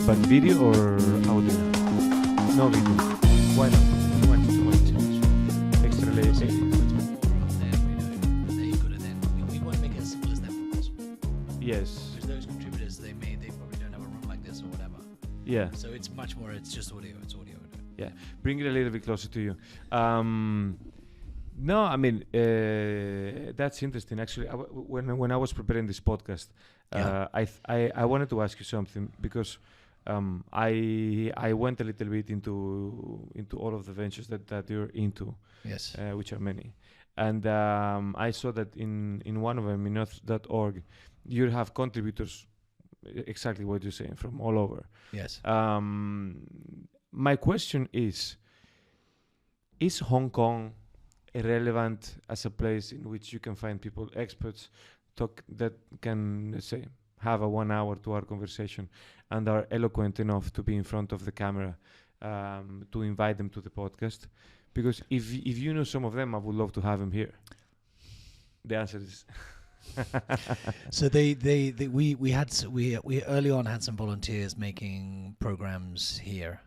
but video or audio? No video. Why not? Why not? Extra lazy. We want to make it as simple as that possible. Yes. Because those contributors, they probably don't have a room like this or whatever. Yeah. So it's much more. It's just audio. It's audio. Yeah. Bring it a little bit closer to you. No, I mean that's interesting. Actually, when I was preparing this podcast, I wanted to ask you something because I went a little bit into all of the ventures that you're into, Yes. which are many, and I saw that in one of them, in Earth.org, you have contributors, exactly what you're saying, from all over. Yes. My question is Hong Kong relevant as a place in which you can find people, experts, that can, let's say, have a 1 hour, 2 hour conversation and are eloquent enough to be in front of the camera, to invite them to the podcast? Because if you know some of them, I would love to have them here. The answer is So we early on had some volunteers making programs here.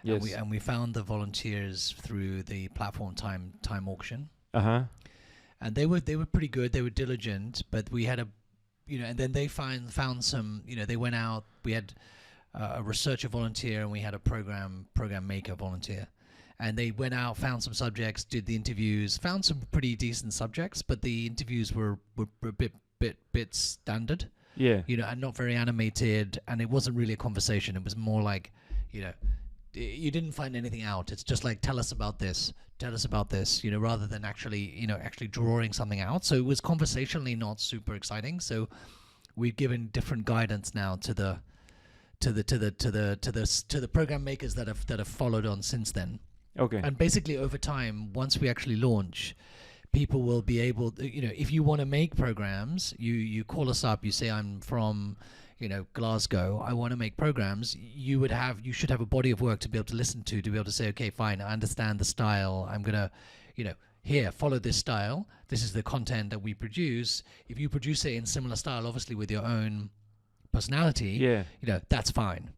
yes. And we found the volunteers through the platform time auction. And they were pretty good. They were diligent, but we had and then they found some, they went out. We had a researcher volunteer and we had a program maker volunteer, and they went out, found some subjects, did the interviews, found some pretty decent subjects, but the interviews were a bit standard. Yeah. And not very animated, and it wasn't really a conversation. It was more like, you didn't find anything out. It's just like, tell us about this, rather than actually drawing something out. So it was conversationally not super exciting. So we've given different guidance now to the program makers that have followed on since then. Okay. And basically over time, once we actually launch, people will be able, if you want to make programs, you call us up, you say, I'm from Glasgow, I want to make programs. You should have a body of work to be able to listen to be able to say, okay, fine, I understand the style. I'm going to, here, follow this style. This is the content that we produce. If you produce it in similar style, obviously with your own personality, that's fine.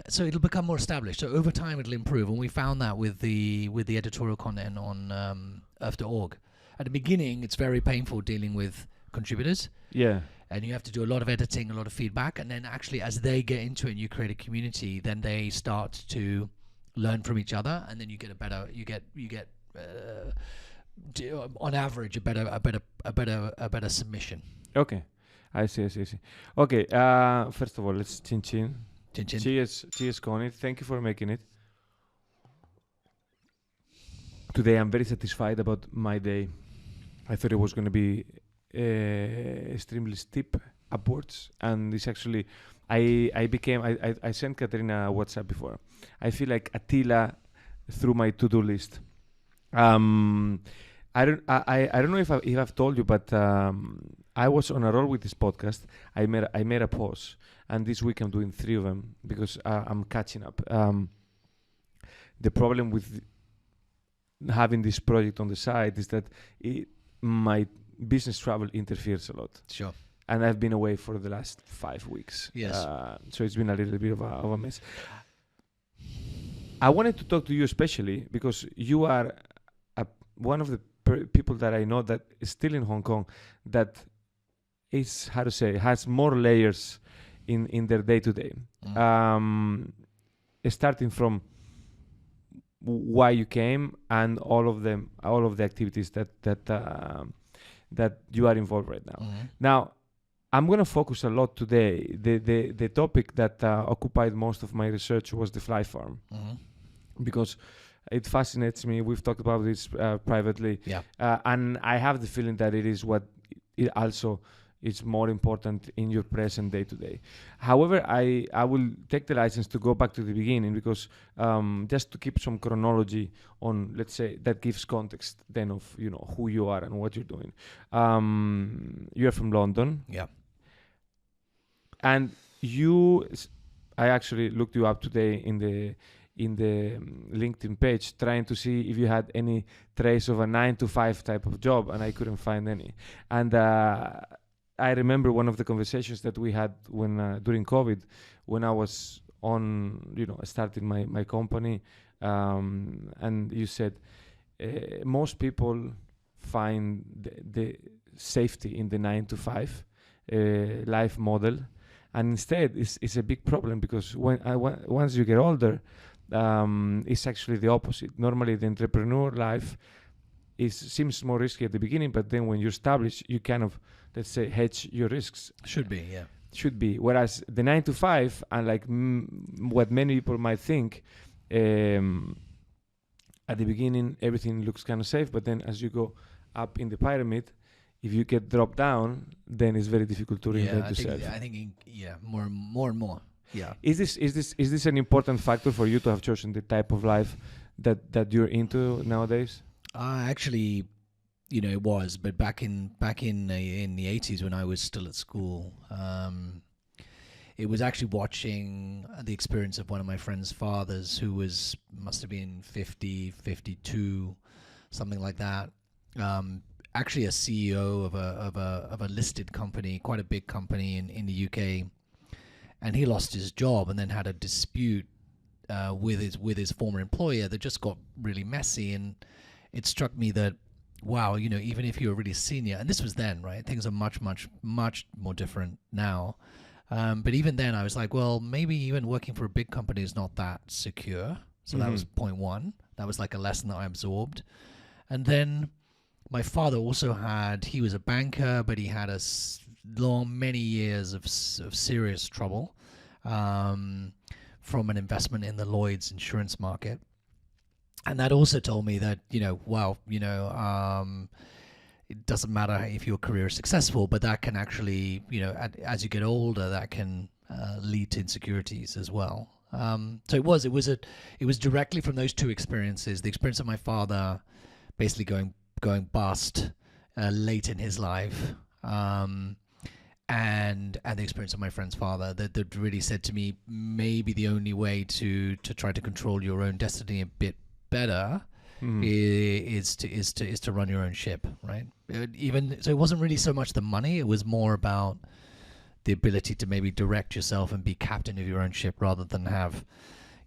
So it'll become more established. So over time, it'll improve. And we found that with the editorial content on Earth.org. At the beginning, it's very painful dealing with contributors. Yeah. And you have to do a lot of editing, a lot of feedback, and then actually as they get into it and you create a community, then they start to learn from each other, and then you get on average a better submission. Okay, I see. Okay, first of all, let's chin. Cheers, Connie. Thank you for making it. Today I'm very satisfied about my day. I thought it was going to be extremely steep upwards, and it's actually I sent Katerina a WhatsApp before. I feel like Attila through my to-do list. I don't know if I've told you, but I was on a roll with this podcast. I made a pause, and this week I'm doing 3 of them because I'm catching up. The problem with having this project on the side is that my business travel interferes a lot. Sure. And I've been away for the last 5 weeks. Yes. So it's been a little bit of a mess. I wanted to talk to you especially because you are one of the people that I know that is still in Hong Kong that is, has more layers in their day-to-day. Starting from why you came and all of the activities that you are involved right now. Now, I'm going to focus a lot today. The topic that occupied most of my research was the FlyFarm, because it fascinates me. We've talked about this privately, and I have the feeling that it is what it also is more important in your present day-to-day. However, I will take the license to go back to the beginning because just to keep some chronology on, let's say, that gives context then of who you are and what you're doing. You're from London. Yeah. And I actually looked you up today in the LinkedIn page trying to see if you had any trace of a 9-to-5 type of job, and I couldn't find any. And I remember one of the conversations that we had when during COVID, when I was on, starting my company, and you said most people find the safety in the 9 to 5 life model, and instead it's a big problem, because once you get older, it's actually the opposite. Normally the entrepreneur life seems more risky at the beginning, but then when you establish, you kind of, let's say, hedge your risks. Should be, yeah. Should be. Whereas the 9 to 5, and like what many people might think, at the beginning everything looks kind of safe, but then as you go up in the pyramid, if you get dropped down, then it's very difficult to reinvent yourself. I think more and more. Yeah. Is this an important factor for you to have chosen the type of life that you're into nowadays? Actually, it was, but back in the 80s when I was still at school, it was actually watching the experience of one of my friend's fathers, who must have been 50, 52, something like that. Actually a CEO of a listed company, quite a big company in the UK, and he lost his job and then had a dispute with his former employer that just got really messy. And it struck me that, wow, even if you're really senior, and this was then, right? Things are much more different now. But even then, I was like, well, maybe even working for a big company is not that secure. So that was point one. That was like a lesson that I absorbed. And then my father also he was a banker, but he had many years of serious trouble from an investment in the Lloyd's insurance market. And that also told me that, it doesn't matter if your career is successful, but that can actually, as you get older, that can lead to insecurities as well. So it was directly from those two experiences: the experience of my father, basically going bust late in his life, and the experience of my friend's father that really said to me, maybe the only way to try to control your own destiny a bit better is to run your own ship, right? So it wasn't really so much the money; it was more about the ability to maybe direct yourself and be captain of your own ship, rather than have,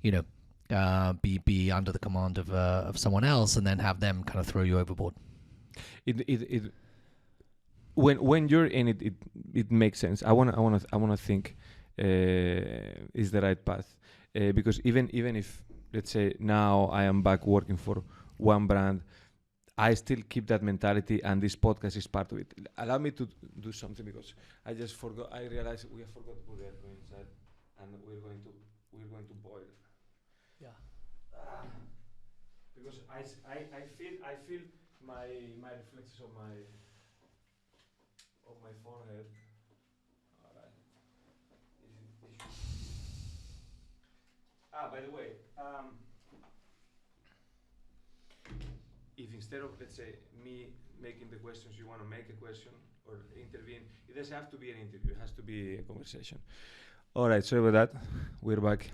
be under the command of someone else and then have them kind of throw you overboard. When you're in it, it makes sense. I wanna think is the right path, because even if, let's say, now I am back working for one brand, I still keep that mentality, and this podcast is part of it. Allow me to do something, because I just forgot. I realized we have forgot to put the aircon inside, and we're going to boil. Yeah. Because I feel my reflexes on my forehead. All right. By the way, if instead of, let's say, me making the questions, you want to make a question or intervene, it doesn't have to be an interview. It has to be a conversation. All right, sorry about that. We're back.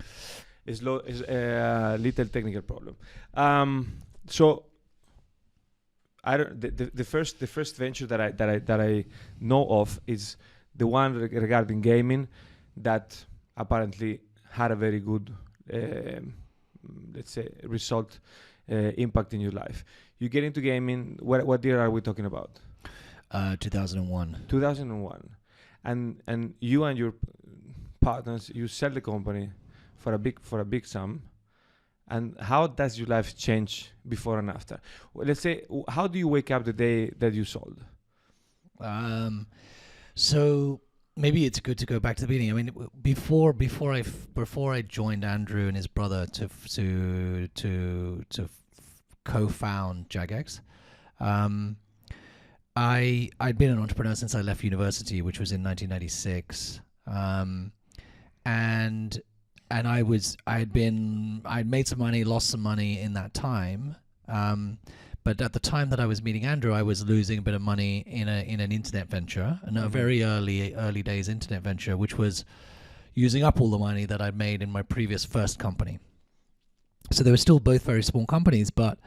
It's a little technical problem. So the first venture that I know of is the one regarding gaming that apparently had a very good, let's say, result, impact in your life. You get into gaming. What year are we talking about? 2001. 2001, and you and your partners, you sell the company for a big sum. And how does your life change before and after? Well, let's say, how do you wake up the day that you sold? So maybe it's good to go back to the beginning. I mean, before I joined Andrew and his brother to co-found Jagex, I'd been an entrepreneur since I left university, which was in 1996, and I'd made some money, lost some money in that time. But at the time that I was meeting Andrew, I was losing a bit of money in an internet venture, and a very early days internet venture, which was using up all the money that I'd made in my previous first company. So they were still both very small companies, but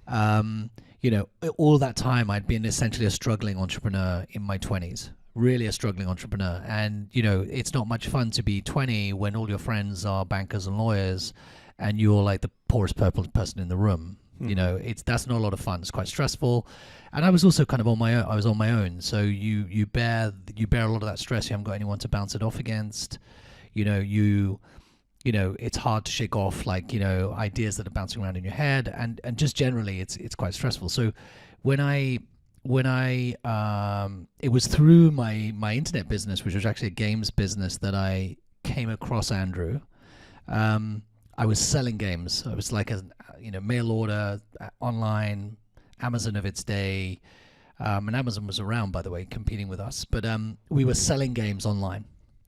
all that time I'd been essentially a struggling entrepreneur in my 20s, really a struggling entrepreneur. And, it's not much fun to be 20 when all your friends are bankers and lawyers and you're like the poorest person in the room. That's not a lot of fun. It's quite stressful. And I was also kind of on my own. I was on my own. So you bear a lot of that stress. You haven't got anyone to bounce it off against. It's hard to shake off ideas that are bouncing around in your head, and just generally it's quite stressful. So when I it was through my internet business, which was actually a games business, that I came across Andrew. I was selling games. I was like a mail order online, Amazon of its day, and Amazon was around, by the way, competing with us. But we were selling games online,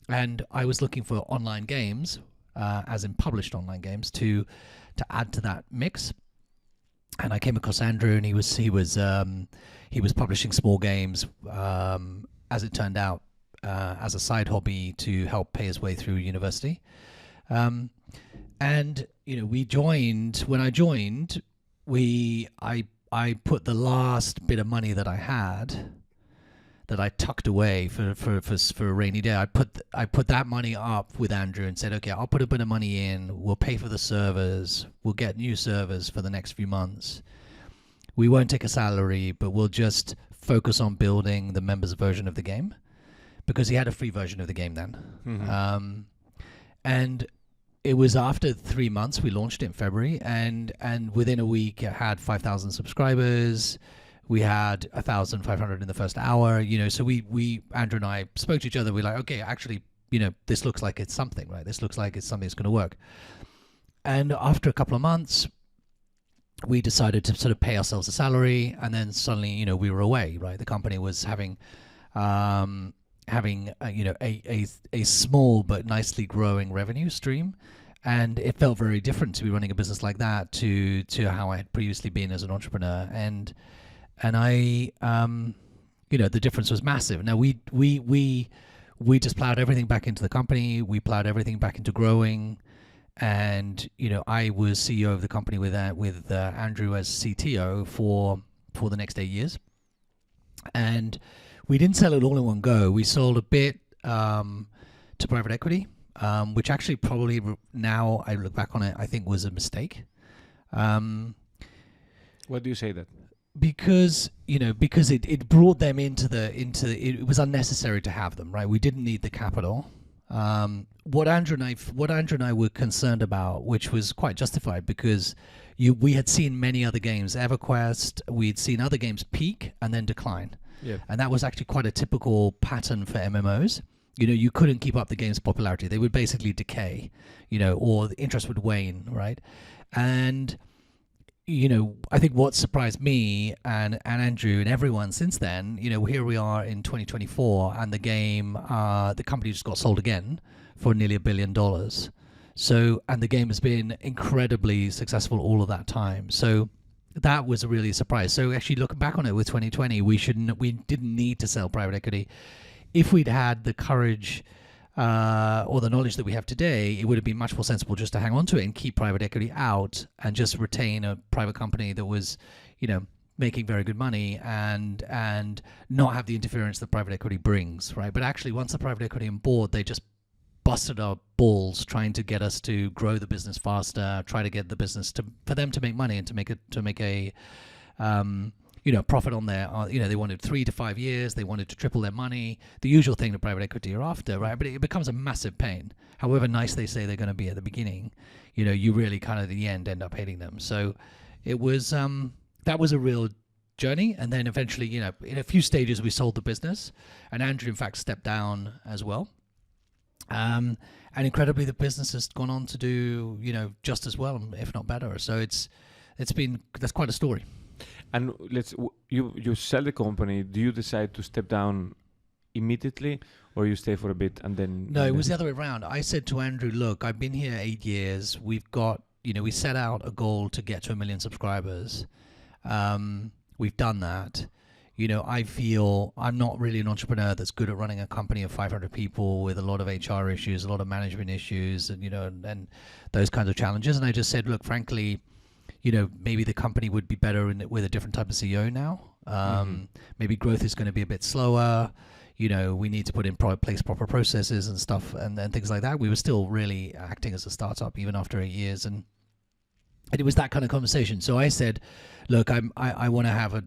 and I was looking for online games, as in published online games, to add to that mix. And I came across Andrew, and he was publishing small games, as it turned out, as a side hobby to help pay his way through university. And we joined. When I joined, I put the last bit of money that I had, that I tucked away for a rainy day. I put that money up with Andrew and said, okay, I'll put a bit of money in. We'll pay for the servers. We'll get new servers for the next few months. We won't take a salary, but we'll just focus on building the members version of the game, because he had a free version of the game then. Mm-hmm. And it was after 3 months, we launched it in February, and within a week it had 5,000 subscribers. We had 1,500 in the first hour, so we Andrew and I spoke to each other. We're like, okay, actually, this looks like it's something, right? This looks like it's something that's going to work. And after a couple of months, we decided to sort of pay ourselves a salary, and then suddenly, we were away, right? The company was having a small but nicely growing revenue stream, and it felt very different to be running a business like that to how I had previously been as an entrepreneur. And I the difference was massive. Now we just plowed everything back into the company. We plowed everything back into growing, and I was CEO of the company with Andrew as CTO for the next 8 years. And we didn't sell it all in one go. We sold a bit to private equity, which actually probably, now I look back on it, I think was a mistake. Why do you say that? Because it brought them into it was unnecessary to have them, right? We didn't need the capital. What Andrew and I were concerned about, which was quite justified, because we had seen many other games, EverQuest, we'd seen other games peak and then decline. Yeah. And that was actually quite a typical pattern for MMOs. You couldn't keep up the game's popularity. They would basically decay, or the interest would wane, right? And, I think what surprised me and Andrew and everyone since then, here we are in 2024, and the company just got sold again for nearly $1 billion. So, and the game has been incredibly successful all of that time. So that was a really surprise. So actually, looking back on it with 2020, we didn't need to sell private equity. If we'd had the courage or the knowledge that we have today, it would have been much more sensible just to hang on to it and keep private equity out and just retain a private company that was, making very good money and not have the interference that private equity brings, right? But actually, once the private equity on board, they just busted our balls trying to get us to grow the business faster, try to get the business for them to make money and to make a profit on their, they wanted 3 to 5 years, they wanted to triple their money, the usual thing that private equity are after, right? But it becomes a massive pain. However nice they say they're going to be at the beginning, you really kind of in the end end up hating them. So it was, that was a real journey. And then eventually, in a few stages we sold the business, and Andrew in fact stepped down as well. And incredibly, the business has gone on to do, just as well, if not better. So that's quite a story. And you sell the company. Do you decide to step down immediately, or you stay for a bit and then? No, it was the other way around. I said to Andrew, look, I've been here 8 years. We've got, we set out a goal to get to 1 million subscribers. We've done that. I feel I'm not really an entrepreneur that's good at running a company of 500 people with a lot of HR issues, a lot of management issues, and and those kinds of challenges. And I just said, look, frankly, maybe the company would be better with a different type of CEO now. Maybe growth is going to be a bit slower. we need to put in place proper processes and stuff and things like that. We were still really acting as a startup even after 8 years, and it was that kind of conversation. So I said, look, I want to have a,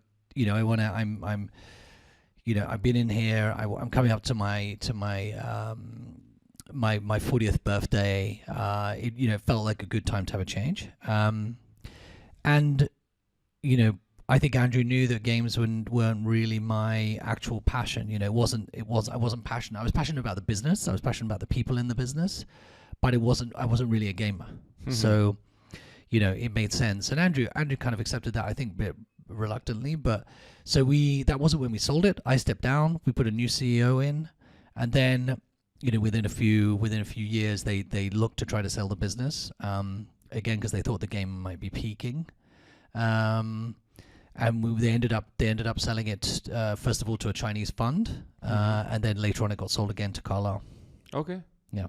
I've been in here. I'm coming up to my my 40th birthday. It felt like a good time to have a change. And I think Andrew knew that games weren't really my actual passion. I wasn't passionate. I was passionate about the business. I was passionate about the people in the business, but I wasn't really a gamer. Mm-hmm. So, it made sense. And Andrew kind of accepted that, I think, a bit reluctantly. But so that wasn't when we sold it. I stepped down. We put a new CEO in, and then within a few years they looked to try to sell the business again because they thought the game might be peaking. And they ended up selling it first of all to a Chinese fund, and then later on it got sold again to Carlyle. Okay. Yeah.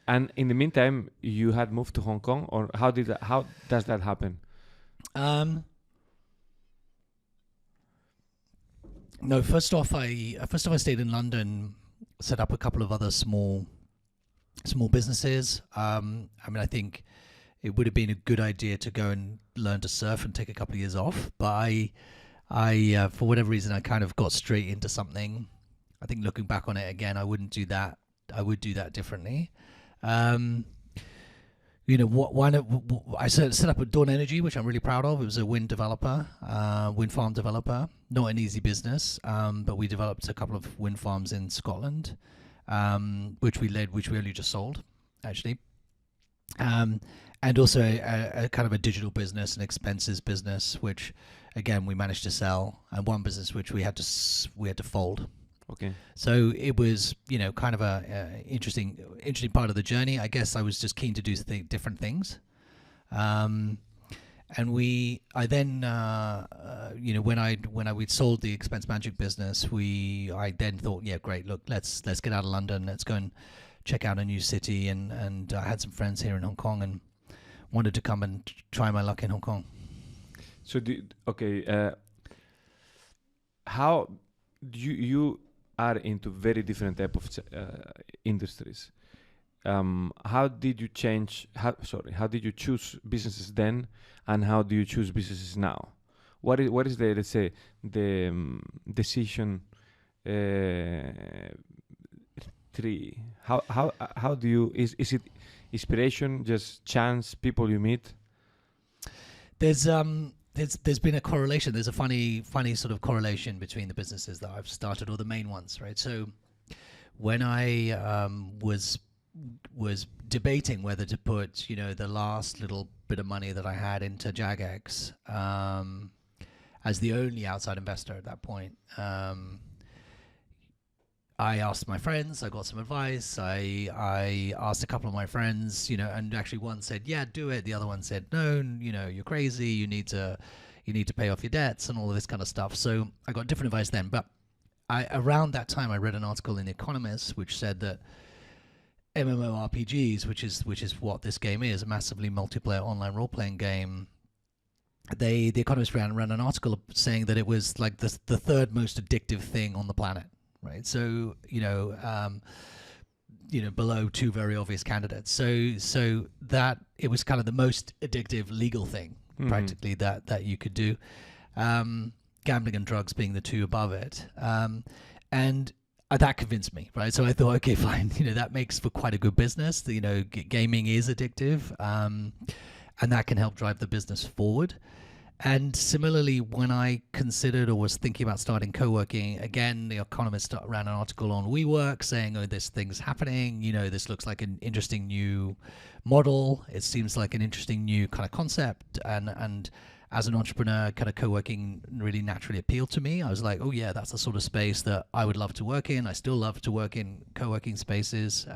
And in the meantime, you had moved to Hong Kong, or how does that happen? No. First off, I stayed in London, set up a couple of other small businesses. I think it would have been a good idea to go and learn to surf and take a couple of years off. But I for whatever reason, I kind of got straight into something. I think looking back on it again, I wouldn't do that. I would do that differently. I set up a Dawn Energy, which I'm really proud of. It was a wind farm developer. Not an easy business, but we developed a couple of wind farms in Scotland, which we only just sold, actually. And also a kind of a digital business, an expenses business, which again we managed to sell, and one business which we had to fold. Okay. So it was kind of a interesting part of the journey. I guess I was just keen to do different things, and I then when we'd sold the expense management business, I then thought, yeah, great, look, let's get out of London, let's go and check out a new city, and I had some friends here in Hong Kong and wanted to come and try my luck in Hong Kong. So how you are into very different type of industries. How did you how did you choose businesses then, and how do you choose businesses now? What is the, let's say, the decision tree? How do you, is it inspiration, just chance, people you meet? There's been a correlation. There's a funny sort of correlation between the businesses that I've started, or the main ones, right? So when I was debating whether to put the last little bit of money that I had into Jagex as the only outside investor at that point, I asked my friends, I got some advice. I asked a couple of my friends, and actually one said, yeah, do it. The other one said, no, you're crazy. You need to pay off your debts and all of this kind of stuff. So I got different advice then. But around that time, I read an article in The Economist, which said that MMORPGs, which is what this game is, a massively multiplayer online role-playing game, The Economist ran an article saying that it was like the third most addictive thing on the planet. Right, so below two very obvious candidates. So that it was kind of the most addictive legal thing, practically that you could do. Gambling and drugs being the two above it, and that convinced me. Right, so I thought, okay, fine. That makes for quite a good business. Gaming is addictive, and that can help drive the business forward. And similarly, when I considered or was thinking about starting co-working, again, The Economist ran an article on WeWork saying, oh, this thing's happening. This looks like an interesting new model. It seems like an interesting new kind of concept. And as an entrepreneur, kind of co-working really naturally appealed to me. I was like, oh, yeah, that's the sort of space that I would love to work in. I still love to work in co-working spaces.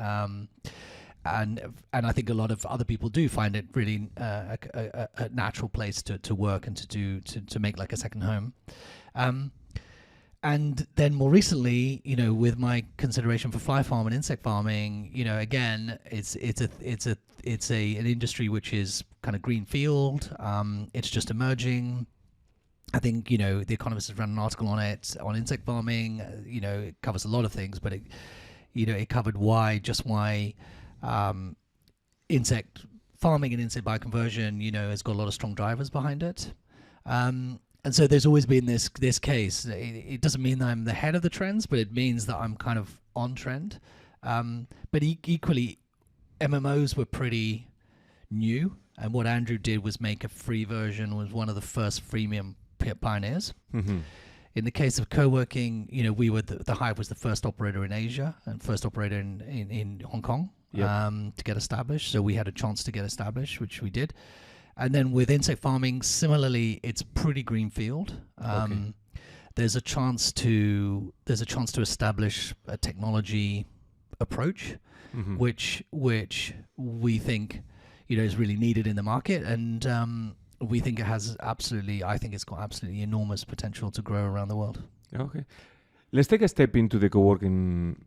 And I think a lot of other people do find it really a natural place to work and to make like a second home. And then more recently, with my consideration for FlyFarm and insect farming, again, it's an industry which is kind of greenfield. It's just emerging. I think, The Economist has run an article on it, on insect farming. It covers a lot of things, but it covered why insect farming and insect bioconversion, has got a lot of strong drivers behind it. And so there's always been this case. It doesn't mean that I'm the head of the trends, but it means that I'm kind of on trend. But equally, MMOs were pretty new, and what Andrew did was make a free version, was one of the first freemium pioneers. Mm-hmm. In the case of co-working, we were the Hive was the first operator in Asia and first operator in Hong Kong. Yep. To get established. So we had a chance to get established, which we did. And then with insect farming, similarly, it's pretty greenfield. Okay. There's a chance to establish a technology approach, mm-hmm. which we think is really needed in the market, and we think it has I think it's got absolutely enormous potential to grow around the world. Okay, let's take a step into the co-working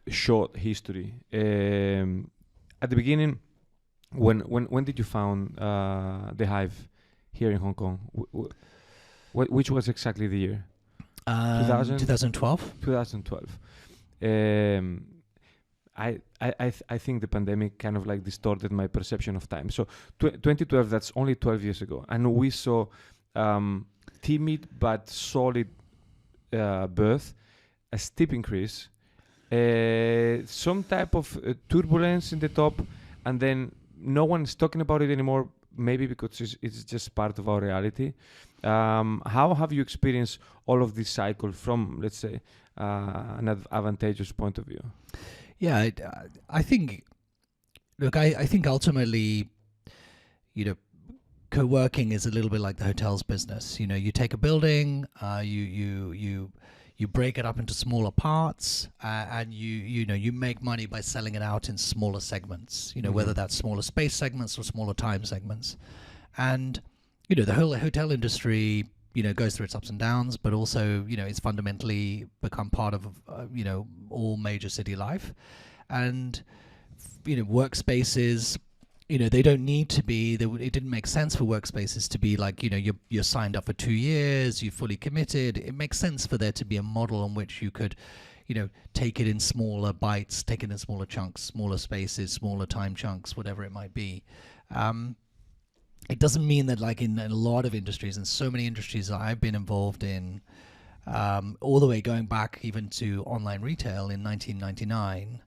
short history. At the beginning, when did you found the Hive here in Hong Kong? Which was exactly the year? 2012. 2012. I think the pandemic kind of like distorted my perception of time. So 2012, that's only 12 years ago, and we saw timid but solid birth, a steep increase. Some type of turbulence in the top, and then no one's talking about it anymore, maybe because it's just part of our reality. How have you experienced all of this cycle from, let's say, an advantageous point of view? Yeah, I think ultimately, co-working is a little bit like the hotels business. You take a building, you break it up into smaller parts, and you make money by selling it out in smaller segments. Mm-hmm. Whether that's smaller space segments or smaller time segments, and the whole hotel industry goes through its ups and downs, but also it's fundamentally become part of all major city life, and workspaces. They don't need to be. It didn't make sense for workspaces to be like you're signed up for 2 years, you're fully committed. It makes sense for there to be a model on which you could, take it in smaller bites, take it in smaller chunks, smaller spaces, smaller time chunks, whatever it might be. It doesn't mean that like in a lot of industries, and so many industries that I've been involved in, all the way going back even to online retail in 1999.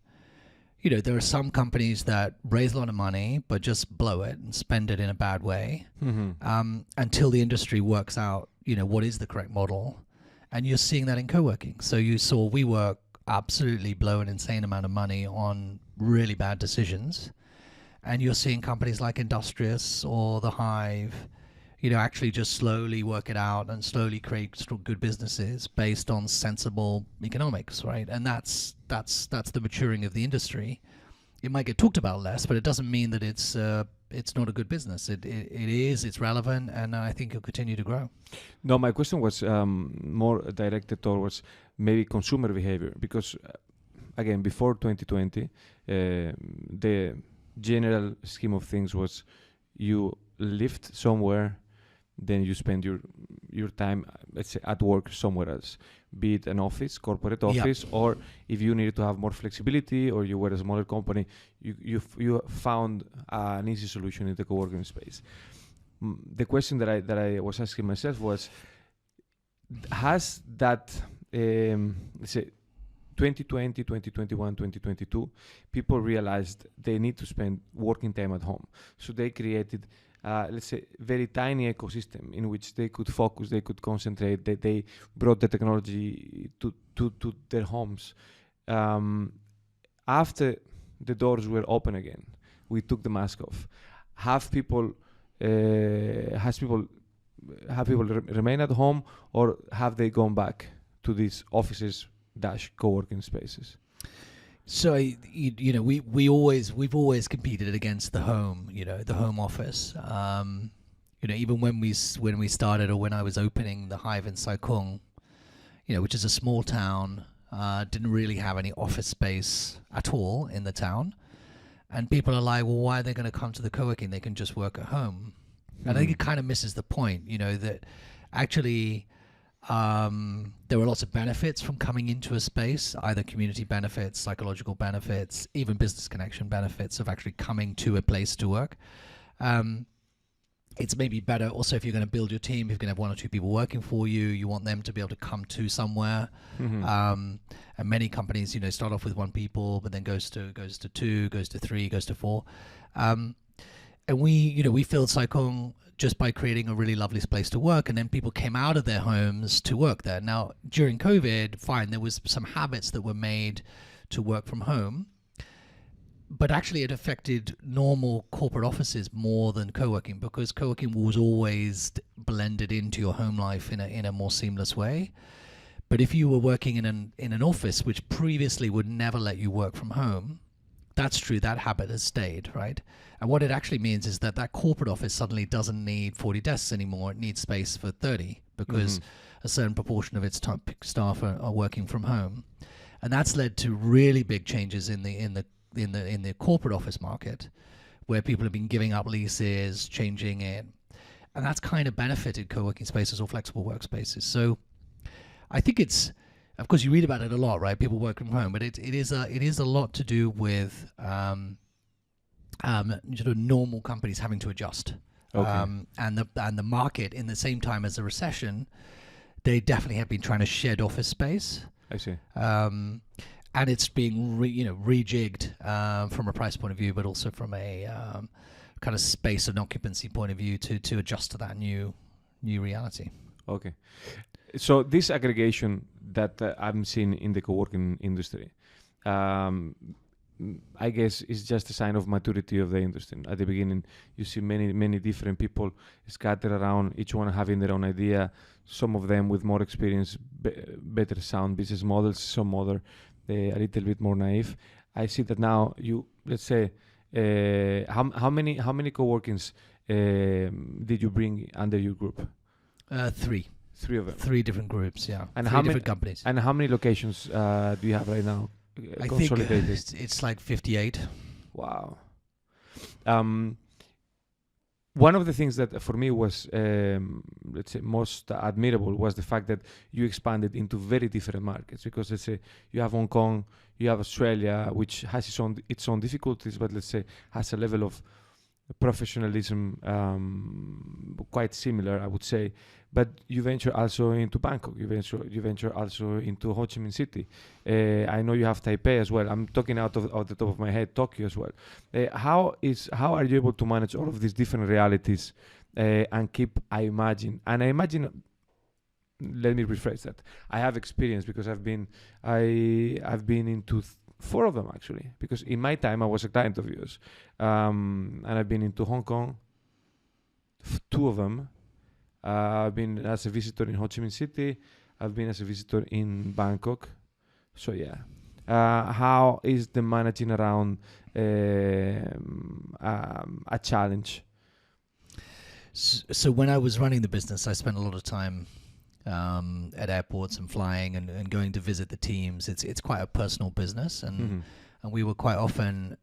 There are some companies that raise a lot of money, but just blow it and spend it in a bad way, mm-hmm. Until the industry works out, what is the correct model. And you're seeing that in co-working. So you saw WeWork absolutely blow an insane amount of money on really bad decisions. And you're seeing companies like Industrious or the Hive, actually just slowly work it out and slowly create good businesses based on sensible economics, right? And that's the maturing of the industry. It might get talked about less, but it doesn't mean that it's not a good business. It is. It's relevant, and I think it'll continue to grow. No, my question was more directed towards maybe consumer behavior, because again, before 2020, the general scheme of things was you lived somewhere, then you spend your time, let's say, at work somewhere else, be it an office, corporate office, or if you needed to have more flexibility or you were a smaller company, you found an easy solution in the co-working space. The question that I was asking myself was, has that, let's say, 2020, 2021, 2022, people realized they need to spend working time at home. So they created, let's say, very tiny ecosystem in which they could focus, they could concentrate, they brought the technology to their homes. After the doors were open again, we took the mask off. Have people remain at home, or have they gone back to these offices / co-working spaces? So we've always competed against the home, the home office. Even when we started, or when I was opening the Hive in Sai Kung, which is a small town, didn't really have any office space at all in the town, and people are like, well, why are they going to come to the co-working? They can just work at home. And I think it kind of misses the point, that actually there are lots of benefits from coming into a space, either community benefits, psychological benefits, even business connection benefits of actually coming to a place to work. It's maybe better also if you're going to build your team, if you're going to have 1 or 2 people working for you, you want them to be able to come to somewhere. And many companies, start off with 1 people, but then goes to 2, goes to 3, goes to 4. And we filled Saikong just by creating a really lovely place to work, and then people came out of their homes to work there. Now, during COVID, fine, there was some habits that were made to work from home, but actually it affected normal corporate offices more than co-working, because co-working was always blended into your home life in a more seamless way. But if you were working in an office which previously would never let you work from home, that's true, that habit has stayed, right? And what it actually means is that corporate office suddenly doesn't need 40 desks anymore. It needs space for 30 because a certain proportion of its staff are working from home. And that's led to really big changes in the corporate office market, where people have been giving up leases, changing it. And that's kind of benefited co-working spaces or flexible workspaces. So I think it's, of course, you read about it a lot, right? People work from home, but it is a lot to do with sort of normal companies having to adjust. And the market, in the same time as the recession, they definitely have been trying to shed office space. I see. And it's being rejigged from a price point of view, but also from a kind of space and occupancy point of view to adjust to that new reality. Okay. So this aggregation that I'm seeing in the co-working industry, I guess is just a sign of maturity of the industry. At the beginning, you see many different people scattered around, each one having their own idea, some of them with more experience, better sound business models, some other a little bit more naive. I see that now let's say, how many co-workings did you bring under your group? 3. 3 of them. 3 different groups, yeah. And 3 different companies. And how many locations do you have right now? I think it's like 58. Wow. One of the things that for me was, let's say, most admirable was the fact that you expanded into very different markets. Because let's say you have Hong Kong, you have Australia, which has its own difficulties, but let's say has a level of professionalism quite similar, I would say. But you venture also into Bangkok. You venture also into Ho Chi Minh City. I know you have Taipei as well. I'm talking out of the top of my head, Tokyo as well. How are you able to manage all of these different realities and keep? I imagine. Let me rephrase that. I have experience because I've been into 4 of them actually. Because in my time I was a client of yours, and I've been into Hong Kong, 2 of them. I've been as a visitor in Ho Chi Minh City. I've been as a visitor in Bangkok. So yeah, how is the managing around a challenge? So when I was running the business, I spent a lot of time at airports and flying and going to visit the teams. It's quite a personal business, and we were quite often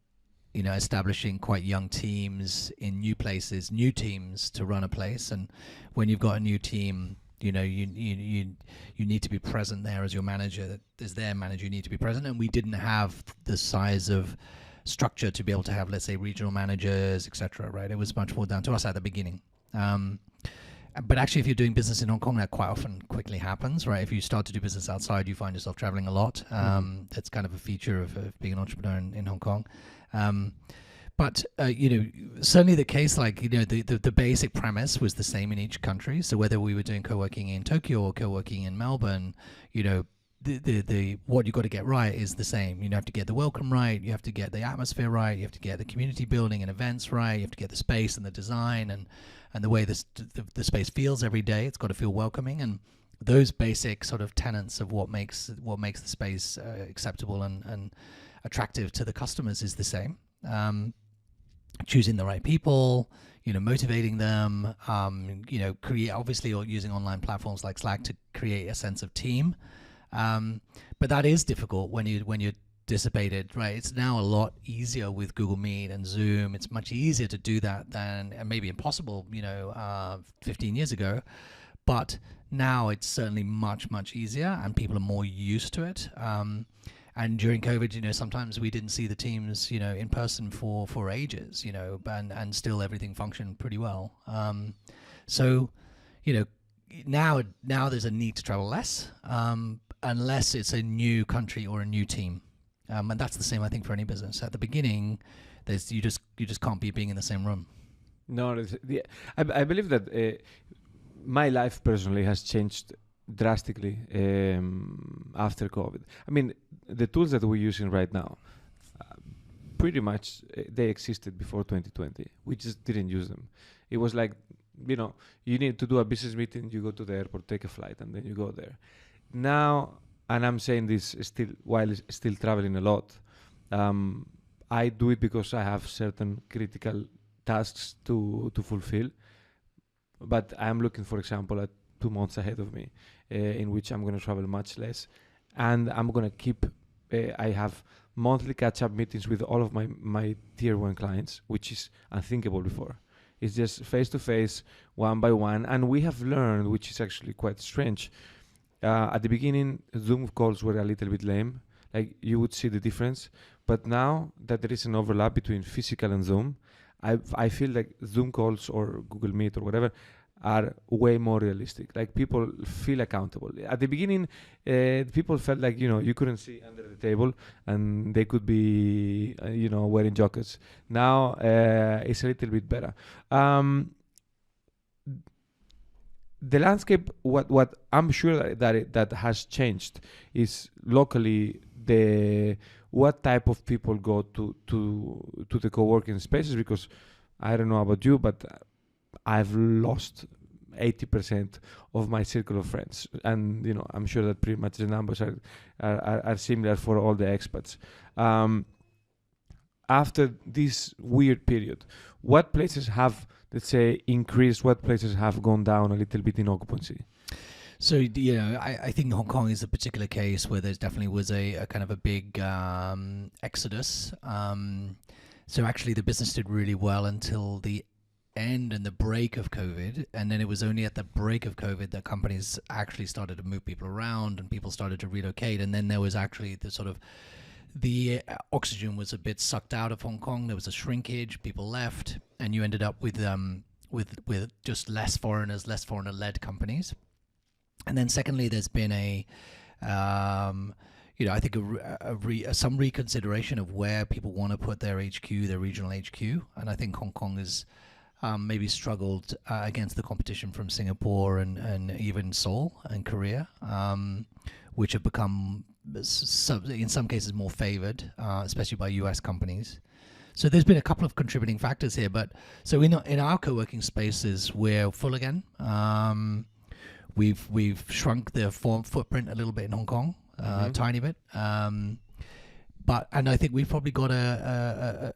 establishing quite young teams in new places, new teams to run a place. And when you've got a new team, you need to be present there as your manager. As their manager, you need to be present. And we didn't have the size of structure to be able to have, let's say, regional managers, etc. Right? It was much more down to us at the beginning. But actually, if you're doing business in Hong Kong, that quite often quickly happens, right? If you start to do business outside, you find yourself traveling a lot. That's kind of a feature of being an entrepreneur in Hong Kong. But certainly the case, the basic premise was the same in each country. So whether we were doing co-working in Tokyo or co-working in Melbourne, the what you got to get right is the same. You have to get the welcome right, you have to get the atmosphere right, you have to get the community building and events right, you have to get the space and the design and the way the space feels every day. It's got to feel welcoming, and those basic sort of tenets of what makes the space acceptable and attractive to the customers is the same. Choosing the right people, motivating them, create, obviously, or using online platforms like Slack to create a sense of team. But that is difficult when you're dissipated, right? It's now a lot easier with Google Meet and Zoom. It's much easier to do that than, and maybe impossible, 15 years ago. But now it's certainly much, much easier, and people are more used to it. And during COVID, sometimes we didn't see the teams, in person for ages, and still everything functioned pretty well. So, now there's a need to travel less, unless it's a new country or a new team. And that's the same, I think, for any business. At the beginning, you just can't be being in the same room. No, I believe that my life personally has changed drastically after COVID. I mean, the tools that we're using right now, pretty much they existed before 2020. We just didn't use them. It was like, you need to do a business meeting, you go to the airport, take a flight, and then you go there. Now, and I'm saying this while still traveling a lot, I do it because I have certain critical tasks to fulfill. But I'm looking, for example, at 2 months ahead of me, in which I'm going to travel much less. And I'm going to keep, I have monthly catch-up meetings with all of my tier 1 clients, which is unthinkable before. It's just face-to-face, one by one. And we have learned, which is actually quite strange, at the beginning, Zoom calls were a little bit lame. Like, you would see the difference. But now that there is an overlap between physical and Zoom, I feel like Zoom calls or Google Meet or whatever are way more realistic. Like, people feel accountable. At the beginning, people felt like, you couldn't see under the table and they could be, wearing jackets. Now, it's a little bit better. The landscape, what I'm sure that has changed is locally what type of people go to the co-working spaces, because I don't know about you, but I've lost 80% of my circle of friends, and I'm sure that pretty much the numbers are similar for all the expats. After this weird period, what places have, let's say, increased? What places have gone down a little bit in occupancy? So, I think Hong Kong is a particular case where there definitely was a kind of a big exodus. So actually the business did really well until the end and the break of COVID. And then it was only at the break of COVID that companies actually started to move people around and people started to relocate. And then there was actually the oxygen was a bit sucked out of Hong Kong. There was a shrinkage, people left, and you ended up with just less foreigner-led companies. And then secondly, there's been I think some reconsideration of where people want to put their HQ, their regional HQ. And I think Hong Kong has maybe struggled against the competition from Singapore and even Seoul and Korea, which have become, in some cases, more favored, especially by US companies. So there's been a couple of contributing factors here. But so in our co-working spaces, we're full again. We've shrunk the footprint a little bit in Hong Kong, tiny bit. But I think we've probably got a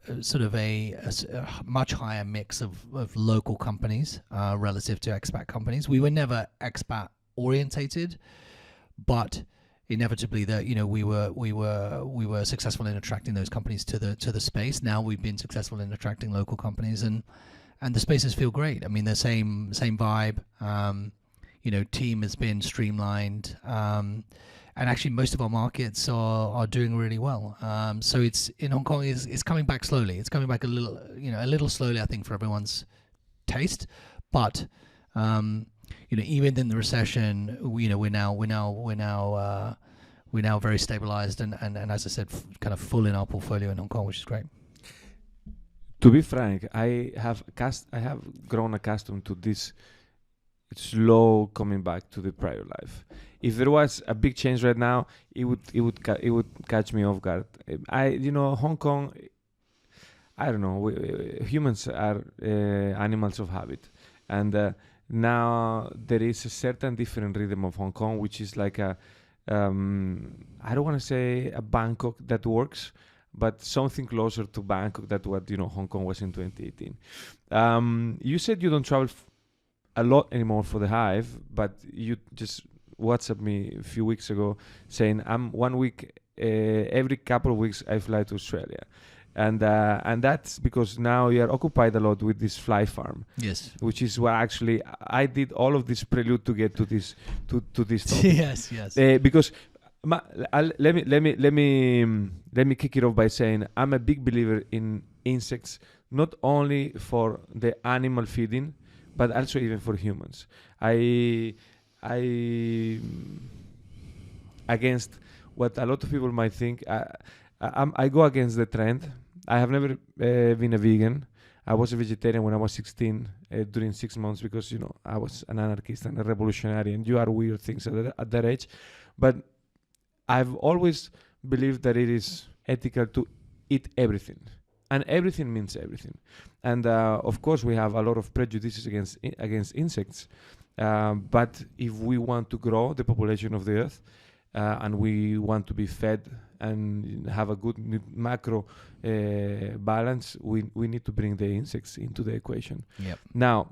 much higher mix of local companies relative to expat companies. We were never expat orientated, but inevitably we were successful in attracting those companies to the space. Now we've been successful in attracting local companies, and the spaces feel great. I mean, the same vibe. Team has been streamlined. And actually, most of our markets are doing really well. So it's in Hong Kong is coming back slowly. It's coming back a little slowly, I think, for everyone's taste. But even in the recession, we're now very stabilized and as I said, kind of full in our portfolio in Hong Kong, which is great. To be frank, I have grown accustomed to this slow coming back to the prior life. If there was a big change right now, it would catch me off guard. Hong Kong, I don't know. Humans are animals of habit, and now there is a certain different rhythm of Hong Kong, which is like I don't want to say a Bangkok that works, but something closer to Bangkok than what Hong Kong was in 2018. You said you don't travel a lot anymore for the Hive, but you just WhatsApp me a few weeks ago saying I'm 1 week every couple of weeks I fly to Australia, and that's because now we are occupied a lot with this FlyFarm. Yes. Which is where actually I did all of this prelude to get to this topic. Yes. Because let me kick it off by saying I'm a big believer in insects, not only for the animal feeding, but also even for humans. I against what a lot of people might think. I go against the trend. I have never been a vegan. I was a vegetarian when I was 16 during 6 months because I was an anarchist and a revolutionary, and you are weird things at that age. But I've always believed that it is ethical to eat everything, and everything means everything. And of course, we have a lot of prejudices against insects. But if we want to grow the population of the Earth, and we want to be fed and have a good macro balance, we need to bring the insects into the equation. Yep. Now,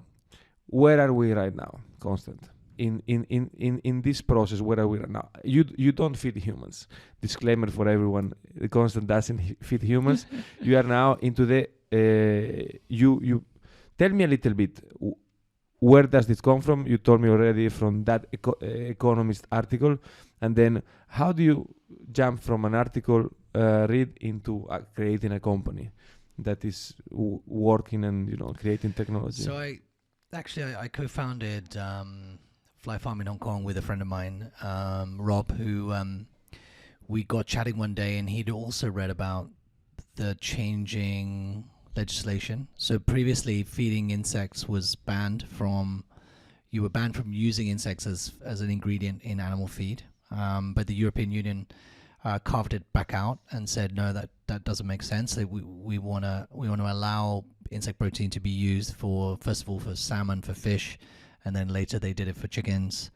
where are we right now, Constant? In this process, where are we right now? You don't feed humans. Disclaimer for everyone: the Constant doesn't feed humans. You are now into the you. Tell me a little bit. Where does this come from? You told me already from that Economist article, and then how do you jump from an article read into creating a company that is working and creating technology? So I co-founded FlyFarm in Hong Kong with a friend of mine, Rob, who we got chatting one day, and he'd also read about the changing legislation. So previously, feeding insects was banned from. You were banned from using insects as an ingredient in animal feed, but the European Union carved it back out and said no, that doesn't make sense. We want to allow insect protein to be used for, first of all, for salmon, for fish, and then later they did it for chickens.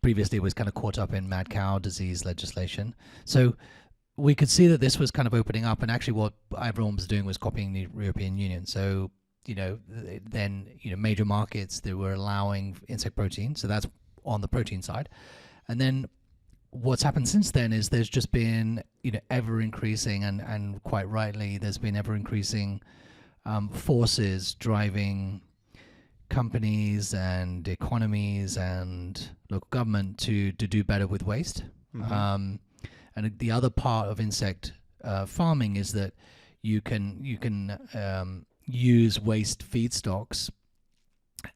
Previously, it was kind of caught up in mad cow disease legislation. So we could see that this was kind of opening up, and actually what everyone was doing was copying the European Union. So, then, major markets, they were allowing insect protein. So that's on the protein side. And then what's happened since then is there's just been, ever increasing, and quite rightly, there's been ever increasing forces driving companies and economies and local government to do better with waste. Mm-hmm. And the other part of insect farming is that you can use waste feedstocks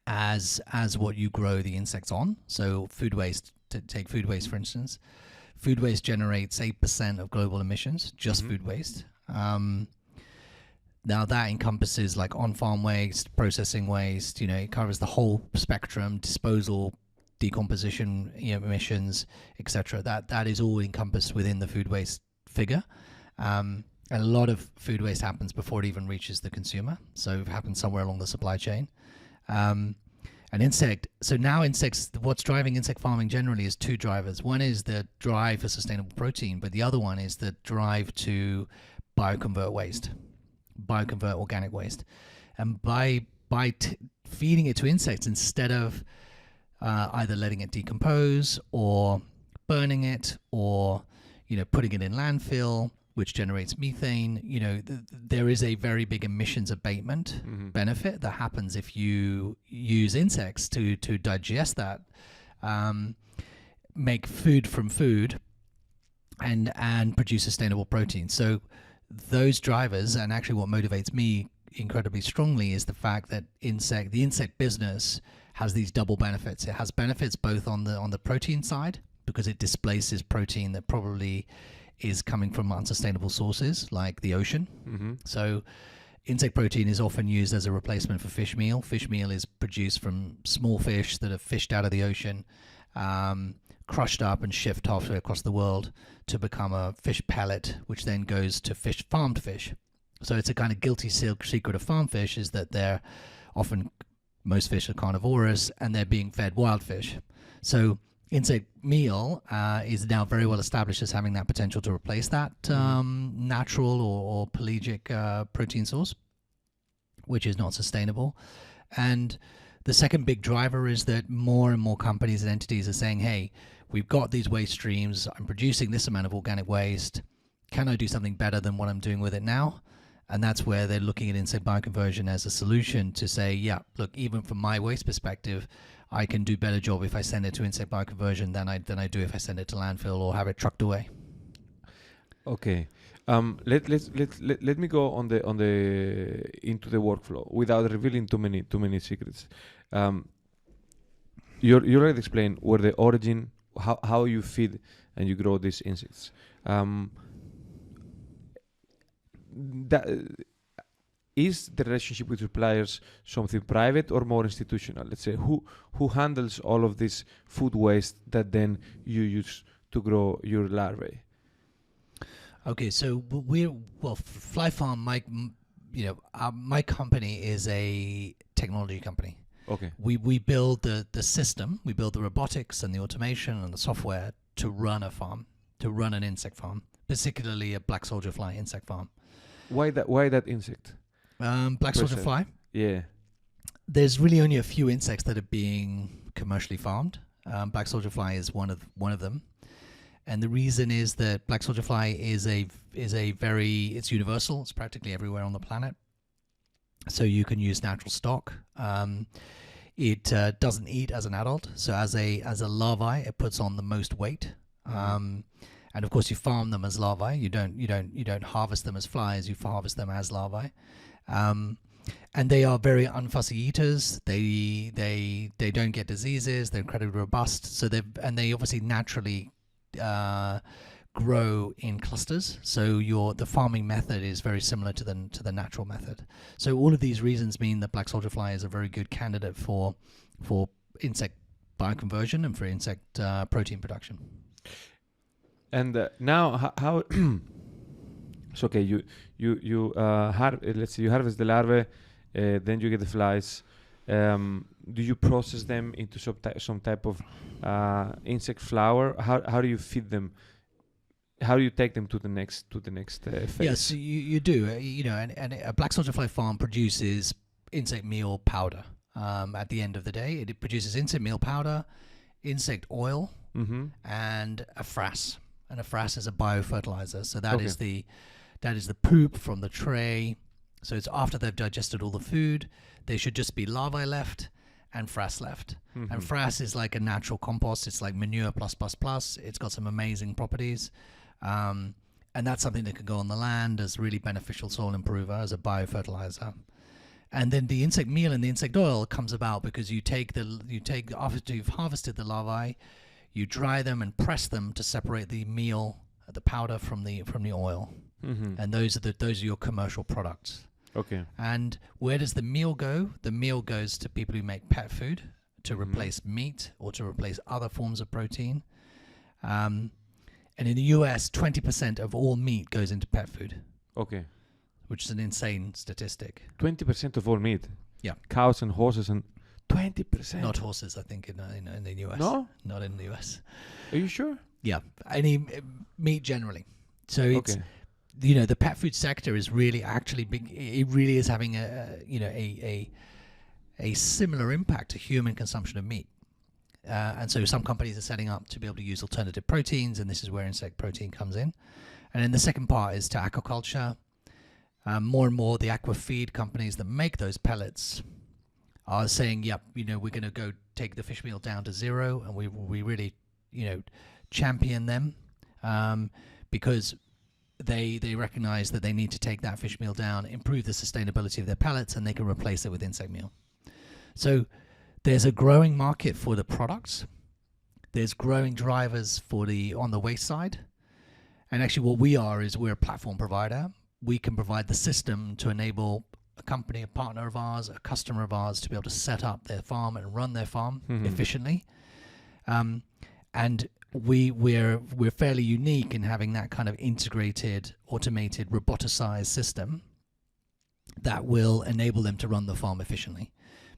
as what you grow the insects on. So food waste, to take food waste for instance, food waste generates 8% of global emissions, just food waste. Now that encompasses like on-farm waste, processing waste, it covers the whole spectrum, disposal, decomposition, emissions, etc. That is all encompassed within the food waste figure. And a lot of food waste happens before it even reaches the consumer. So it happens somewhere along the supply chain. So now insects, what's driving insect farming generally is two drivers. One is the drive for sustainable protein, but the other one is the drive to bioconvert organic waste. And by feeding it to insects instead of either letting it decompose or burning it or putting it in landfill, which generates methane, there is a very big emissions abatement benefit that happens if you use insects to digest that, make food from food, and produce sustainable protein. So those drivers, and actually what motivates me incredibly strongly, is the fact that the insect business has these double benefits. It has benefits both on the protein side, because it displaces protein that probably is coming from unsustainable sources like the ocean. Mm-hmm. So insect protein is often used as a replacement for fish meal. Fish meal is produced from small fish that are fished out of the ocean, crushed up and shipped halfway across the world to become a fish pellet, which then goes to farmed fish. So it's a kind of guilty secret of farm fish, is that most fish are carnivorous and they're being fed wild fish. So insect meal is now very well established as having that potential to replace that natural or pelagic protein source, which is not sustainable. And the second big driver is that more and more companies and entities are saying, hey, we've got these waste streams. I'm producing this amount of organic waste. Can I do something better than what I'm doing with it now? And that's where they're looking at insect bioconversion as a solution to say, yeah, look, even from my waste perspective, I can do better job if I send it to insect bioconversion than I do if I send it to landfill or have it trucked away. Okay. Let me go on the into the workflow without revealing too many secrets. You already explained where the origin, how you feed and you grow these insects. Is the relationship with suppliers something private or more institutional? Let's say who handles all of this food waste that then you use to grow your larvae? Okay, so FlyFarm, my company is a technology company. Okay. We build the system, we build the robotics and the automation and the software to run a farm, to run an insect farm, particularly a black soldier fly insect farm. Why that insect? Black soldier fly. Yeah. There's really only a few insects that are being commercially farmed. Black soldier fly is one of them, and the reason is that black soldier fly is it's universal. It's practically everywhere on the planet, so you can use natural stock. It doesn't eat as an adult, so as a larvae, it puts on the most weight. And of course, you farm them as larvae. You don't harvest them as flies. You harvest them as larvae, and they are very unfussy eaters. They don't get diseases. They're incredibly robust. So they obviously naturally grow in clusters. So the farming method is very similar to the natural method. So all of these reasons mean that black soldier fly is a very good candidate for insect bioconversion and for insect protein production. And now, how? So okay, let's say you harvest the larvae, then you get the flies. Do you process them into some type of insect flour? How do you feed them? How do you take them to the next phase? Yes, you do. And a black soldier fly farm produces insect meal powder. At the end of the day, it produces insect meal powder, insect oil, and a frass. And a frass is a biofertilizer. So that is the poop from the tray. So it's after they've digested all the food. They should just be larvae left and frass left. And frass is like a natural compost. It's like manure plus. It's got some amazing properties. And that's something that can go on the land as really beneficial soil improver, as a biofertilizer. And then the insect meal and the insect oil comes about because you take after you've harvested the larvae, you dry them and press them to separate the meal, the powder from the oil, and those are your commercial products. Okay. And where does the meal go? The meal goes to people who make pet food to replace meat or to replace other forms of protein. And in the US, 20% of all meat goes into pet food. Okay. Which is an insane statistic. 20% of all meat. Yeah. Cows and horses and 20%. Not horses, I think, in the US. No? Not in the US. Are you sure? Yeah. Any meat generally. So it's, the pet food sector is really actually big. It really is having a similar impact to human consumption of meat. And so some companies are setting up to be able to use alternative proteins, and this is where insect protein comes in. And then the second part is to aquaculture. More and more, the aqua feed companies that make those pellets are saying, yep, we're going to go take the fish meal down to zero, and we really, champion them because they recognize that they need to take that fish meal down, improve the sustainability of their pellets, and they can replace it with insect meal. So there's a growing market for the products. There's growing drivers on the waste side. And actually what we're a platform provider. We can provide the system to enable a company, a partner of ours, a customer of ours to be able to set up their farm and run their farm efficiently. And we're fairly unique in having that kind of integrated, automated, roboticized system that will enable them to run the farm efficiently,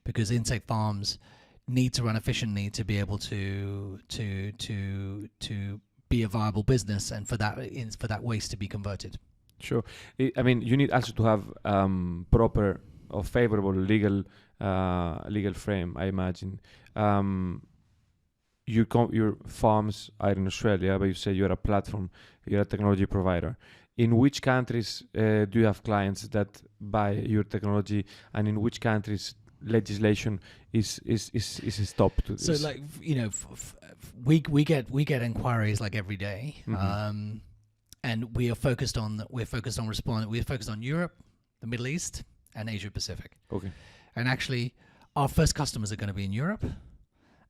because insect farms need to run efficiently to be able to be a viable business, and for that waste to be converted. Sure. I mean, you need also to have proper or favorable legal frame, I imagine. your farms are in Australia, but you say you're a platform, you're a technology provider. In which countries do you have clients that buy your technology, and in which countries legislation is stopped to this? So, like, you know, we get inquiries like every day, and we're focused on responding. We're focused on Europe, the Middle East, and Asia Pacific. Okay. And actually, our first customers are going to be in Europe,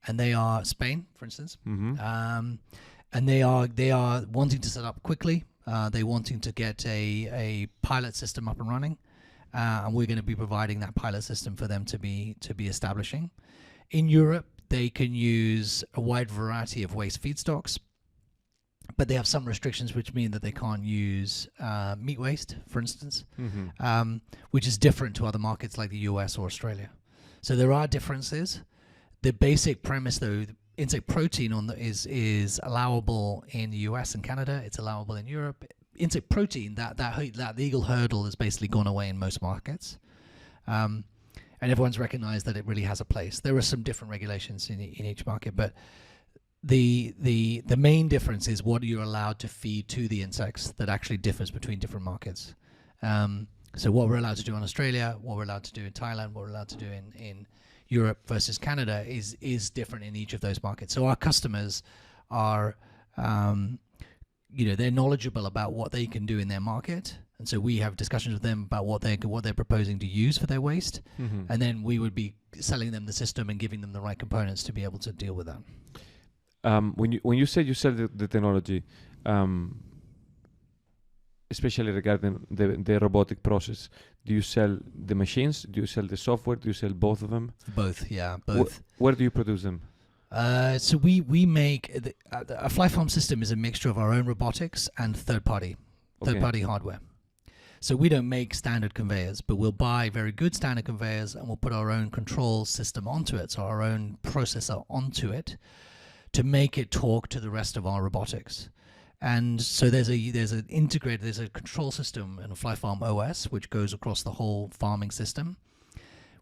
and they are Spain, for instance. And they are wanting to set up quickly. They're wanting to get a pilot system up and running, and we're going to be providing that pilot system for them to be establishing. In Europe, they can use a wide variety of waste feedstocks, but they have some restrictions which mean that they can't use meat waste, for instance, which is different to other markets like the US or Australia. So there are differences. The basic premise, though, insect protein is allowable in the US and Canada. It's allowable in Europe. Insect protein, that legal hurdle has basically gone away in most markets, and everyone's recognized that it really has a place. There are some different regulations in each market, but the main difference is what you're allowed to feed to the insects that actually differs between different markets. So what we're allowed to do in Australia, what we're allowed to do in Thailand, what we're allowed to do in Europe versus Canada is different in each of those markets. So our customers are, they're knowledgeable about what they can do in their market, and so we have discussions with them about what they're proposing to use for their waste, and then we would be selling them the system and giving them the right components to be able to deal with that. When you said you sell the technology, especially regarding the robotic process, do you sell the machines? Do you sell the software? Do you sell both of them? Both, yeah, both. Where do you produce them? So we make a FlyFarm system is a mixture of our own robotics and third-party hardware. So we don't make standard conveyors, but we'll buy very good standard conveyors and we'll put our own control system onto it, so our own processor onto it, to make it talk to the rest of our robotics. And so there's a control system in a FlyFarm OS which goes across the whole farming system.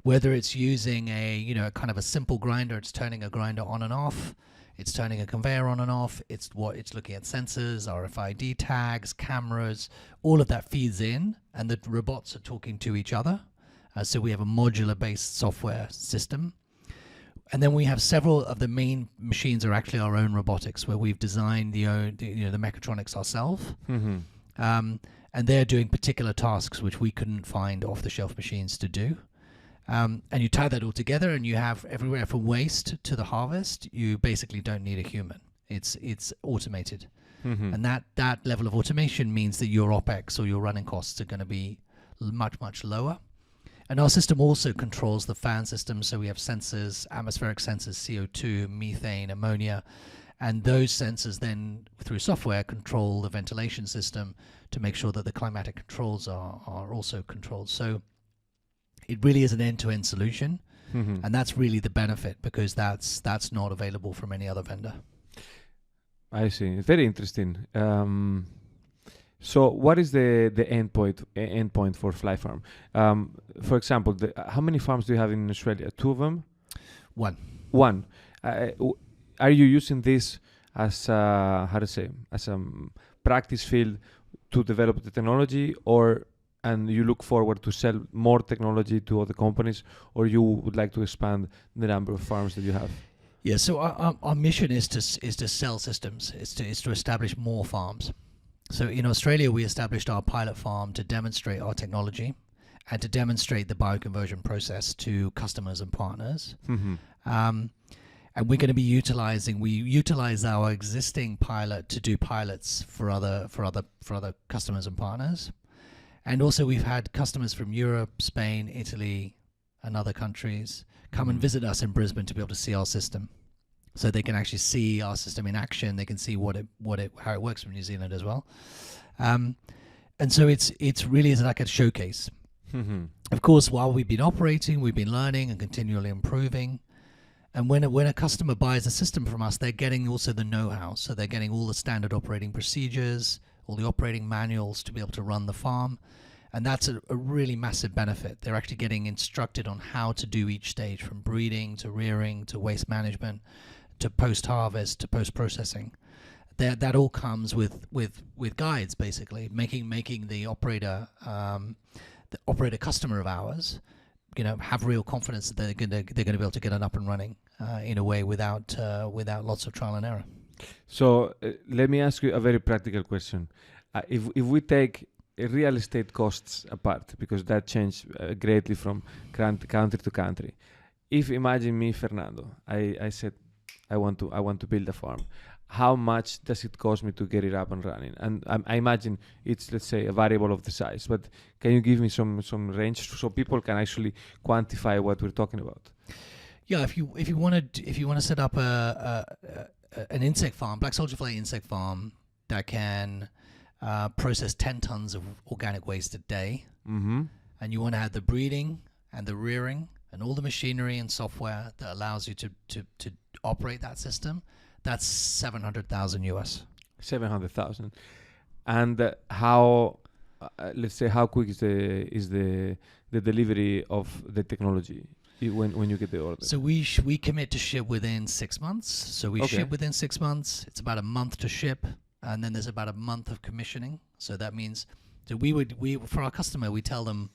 Whether it's using a kind of a simple grinder, it's turning a grinder on and off, it's turning a conveyor on and off, it's looking at sensors, RFID tags, cameras, all of that feeds in, and the robots are talking to each other. So we have a modular-based software system. And then we have several of the main machines are actually our own robotics, where we've designed the mechatronics ourselves. And they're doing particular tasks which we couldn't find off-the-shelf machines to do. And you tie that all together, and you have everywhere from waste to the harvest. You basically don't need a human. It's automated, and that level of automation means that your OPEX or your running costs are going to be much lower. And our system also controls the fan system, so we have sensors, atmospheric sensors, CO2, methane, ammonia, and those sensors then, through software, control the ventilation system to make sure that the climatic controls are also controlled. So it really is an end-to-end solution, and that's really the benefit, because that's not available from any other vendor. I see. Very interesting. So what is the endpoint for FlyFarm? For example, how many farms do you have in Australia? 2 of them? One. Are you using this as a practice field to develop the technology, and you look forward to sell more technology to other companies, or you would like to expand the number of farms that you have? Yeah. So our mission is to sell systems. Is to establish more farms. So in Australia, we established our pilot farm to demonstrate our technology and to demonstrate the bioconversion process to customers and partners. And we're going to be utilize our existing pilot to do pilots for other customers and partners. And also we've had customers from Europe, Spain, Italy, and other countries come and visit us in Brisbane to be able to see our system. So they can actually see our system in action. They can see how it works from New Zealand as well. And so it's really like a showcase. Of course, while we've been operating, we've been learning and continually improving. And when a customer buys a system from us, they're getting also the know-how. So they're getting all the standard operating procedures, all the operating manuals to be able to run the farm. And that's a really massive benefit. They're actually getting instructed on how to do each stage, from breeding to rearing to waste management, to post harvest to post processing. That all comes with guides, basically making the operator customer of ours, have real confidence that they're going to be able to get it up and running in a way without lots of trial and error. So let me ask you a very practical question. If we take real estate costs apart, because that changed greatly from country to country. If imagine me, Fernando, I said I want to build a farm. How much does it cost me to get it up and running? And I imagine it's, let's say, a variable of the size. But can you give me some range so people can actually quantify what we're talking about? Yeah, if you want to set up an insect farm, black soldier fly insect farm that can process 10 tons of organic waste a day, Mm-hmm. and you want to have the breeding and the rearing and all the machinery and software that allows you to operate that system, that's $700,000 US. 700,000. And how, let's say, how quick is the delivery of the technology when you get the order? So we commit to ship within 6 months. So we ship within 6 months. It's about a month to ship, and then there's about a month of commissioning. So that means we for our customer, we tell them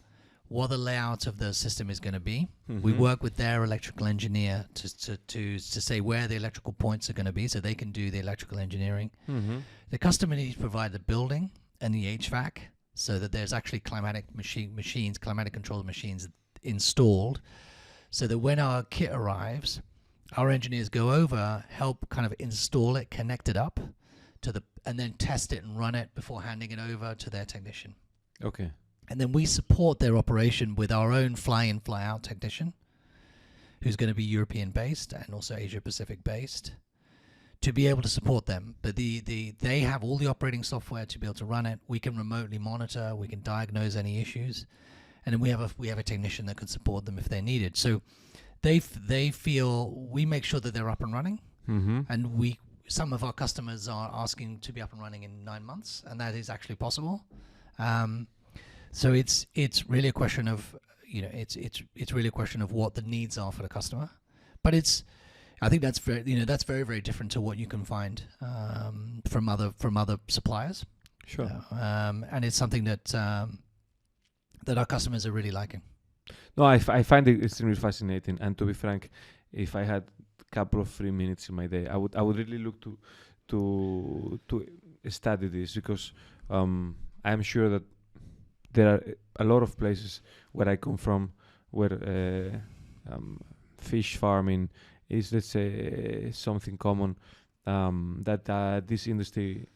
what the layout of the system is going to be. Mm-hmm. We work with their electrical engineer to say where the electrical points are going to be, so they can do the electrical engineering. Mm-hmm. The customer needs to provide the building and the HVAC, so that there's actually climatic controlled machines installed, so that when our kit arrives, our engineers go over, help kind of install it, connect it up and then test it and run it before handing it over to their technician. Okay. And then we support their operation with our own fly-in, fly-out technician, who's going to be European-based and also Asia-Pacific-based, to be able to support them. But they have all the operating software to be able to run it. We can remotely monitor. We can diagnose any issues, and then we have a technician that can support them if they're needed. So they feel we make sure that they're up and running, Mm-hmm. and some of our customers are asking to be up and running in 9 months, and that is actually possible. So it's really a question of it's really a question of what the needs are for the customer, but I think that's very very different to what you can find from other suppliers. Sure. And it's something that our customers are really liking. No, I find it extremely fascinating. And to be frank, if I had a couple of free minutes in my day, I would really look to study this, because I'm sure that there are a lot of places where I come from where fish farming is, let's say, something common that this industry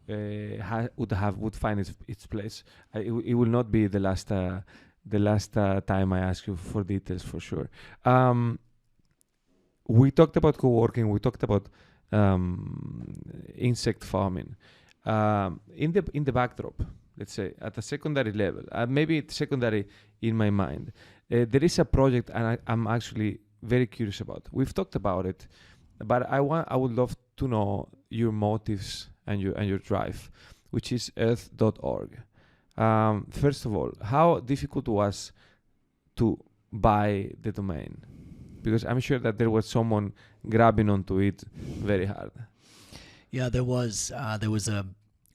would find its place. It will not be the last time I ask you for details, for sure. We talked about co-working. We talked about insect farming. In the backdrop, let's say at a secondary level, maybe it's secondary in my mind, there is a project, and I'm actually very curious about. We've talked about it, but I would love to know your motives and your drive, which is earth.org. First of all, how difficult was to buy the domain? Because I'm sure that there was someone grabbing onto it very hard. Yeah, there was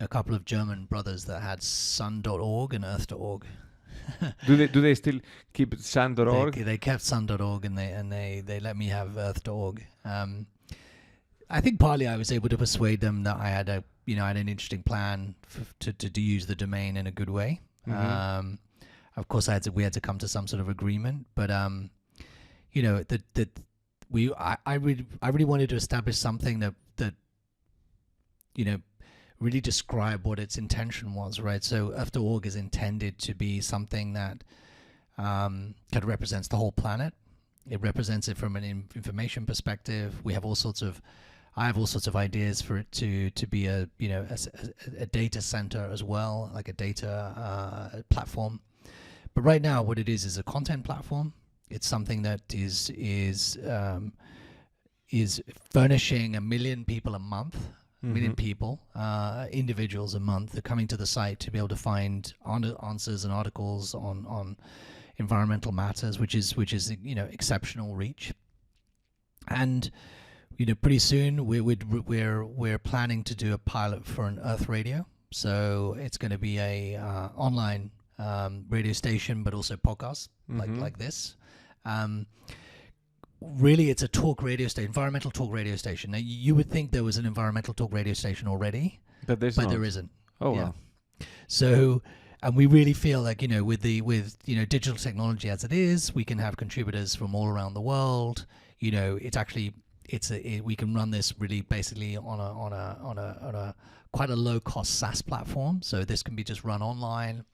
a couple of German brothers that had sun.org and earth.org. Do they still keep sun.org? They kept sun.org and they let me have earth.org. I think partly I was able to persuade them that I had an interesting plan to use the domain in a good way. Mm-hmm. Of course, we had to come to some sort of agreement, but I really wanted to establish something that really describe what its intention was, right? So earth.org is intended to be something that kind of represents the whole planet. It represents it from an information perspective. I have all sorts of ideas for it to be a data center as well, like a data platform. But right now, what it is a content platform. It's something that is furnishing 1 million people a month. Mm-hmm. Million people, individuals a month, are coming to the site to be able to find answers and articles on environmental matters, which is exceptional reach. And pretty soon we're planning to do a pilot for an Earth radio. So it's going to be a online radio station, but also podcasts like this. Really, it's a talk radio station, environmental talk radio station. Now, you would think there was an environmental talk radio station already, but there isn't. Oh, yeah. Wow. So, and we really feel like, with digital technology as it is, we can have contributors from all around the world. We can run this really basically on a quite a low cost SaaS platform. So this can be just run online.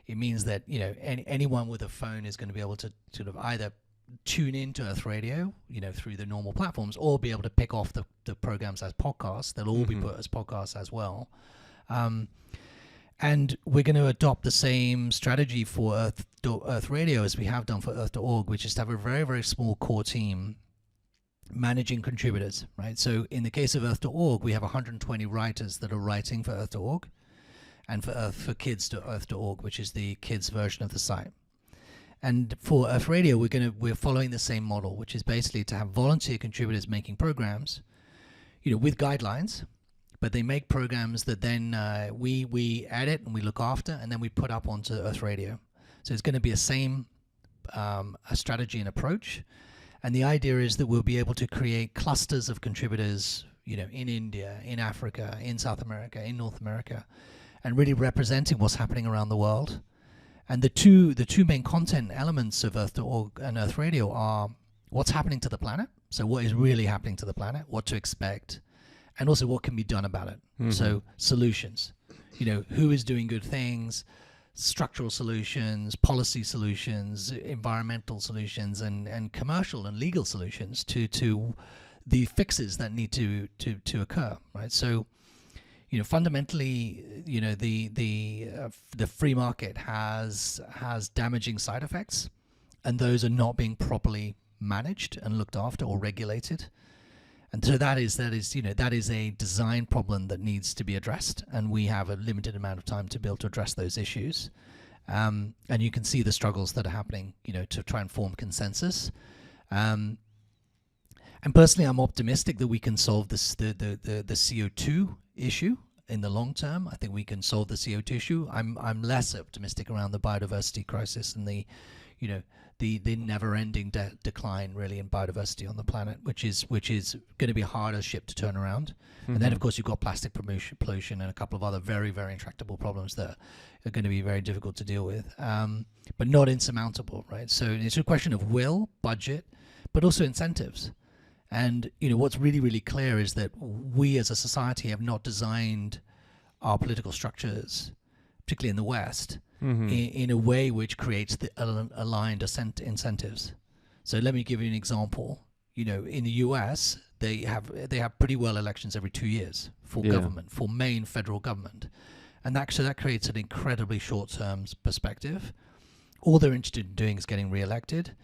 It means that anyone with a phone is going to be able to sort of either tune into Earth Radio, through the normal platforms, or be able to pick off the programs as podcasts. They'll all be put as podcasts as well. And we're going to adopt the same strategy for Earth Radio as we have done for Earth.org, which is to have a very, very small core team managing contributors, right? So in the case of Earth.org, we have 120 writers that are writing for Earth.org, and for kids.earth.org, which is the kids version of the site. And for Earth Radio, we're following the same model, which is basically to have volunteer contributors making programs, with guidelines, but they make programs that then we edit and we look after, and then we put up onto Earth Radio. So it's going to be a same a strategy and approach. And the idea is that we'll be able to create clusters of contributors, in India, in Africa, in South America, in North America, and really representing what's happening around the world. And the two main content elements of Earth.org and Earth Radio are what's happening to the planet. So what is really happening to the planet, what to expect, and also what can be done about it. So solutions, who is doing good things, structural solutions, policy solutions, environmental solutions, and commercial and legal solutions to the fixes that need to occur, right? So, fundamentally, the free market has damaging side effects, and those are not being properly managed and looked after or regulated. And so that is a design problem that needs to be addressed, and we have a limited amount of time to be able to address those issues. And you can see the struggles that are happening, to try and form consensus. And personally, I'm optimistic that we can solve this the CO2 issue in the long term. I think we can solve the CO2 issue. I'm less optimistic around the biodiversity crisis and the never-ending decline really in biodiversity on the planet, which is going to be a harder ship to turn around. And then, of course, you've got plastic pollution and a couple of other very, very intractable problems that are going to be very difficult to deal with, but not insurmountable, right? So it's a question of will, budget, but also incentives. And what's really, really clear is that we as a society have not designed our political structures, particularly in the West, in a way which creates the aligned incentives. So let me give you an example. In the US, they have pretty well elections every 2 years for government, for main federal government, and that creates an incredibly short-term perspective. All they're interested in doing is getting re-elected,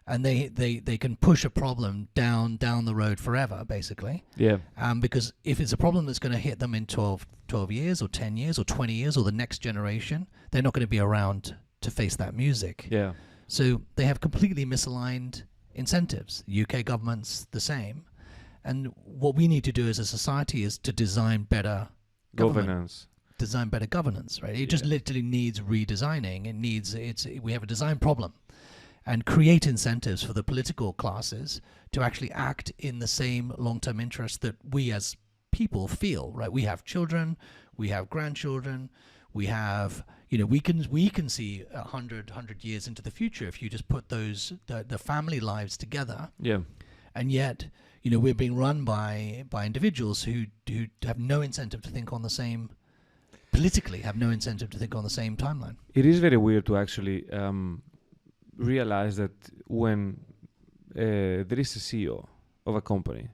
and they can push a problem down the road forever, basically. Yeah. Because if it's a problem that's going to hit them in 12 years or 10 years or 20 years or the next generation, they're not going to be around to face that music. Yeah. So they have completely misaligned incentives. The UK government's the same. And what we need to do as a society is to design better governance. Design better governance, right? It just literally needs redesigning. We have a design problem. And create incentives for the political classes to actually act in the same long-term interest that we as people feel, right? We have children, we have grandchildren, we have, we can see 100 years into the future if you just put the family lives together. Yeah. And yet, we're being run by individuals who have no incentive to think on the same, politically have no incentive to think on the same timeline. It is very weird to actually realize that when there is a CEO of a company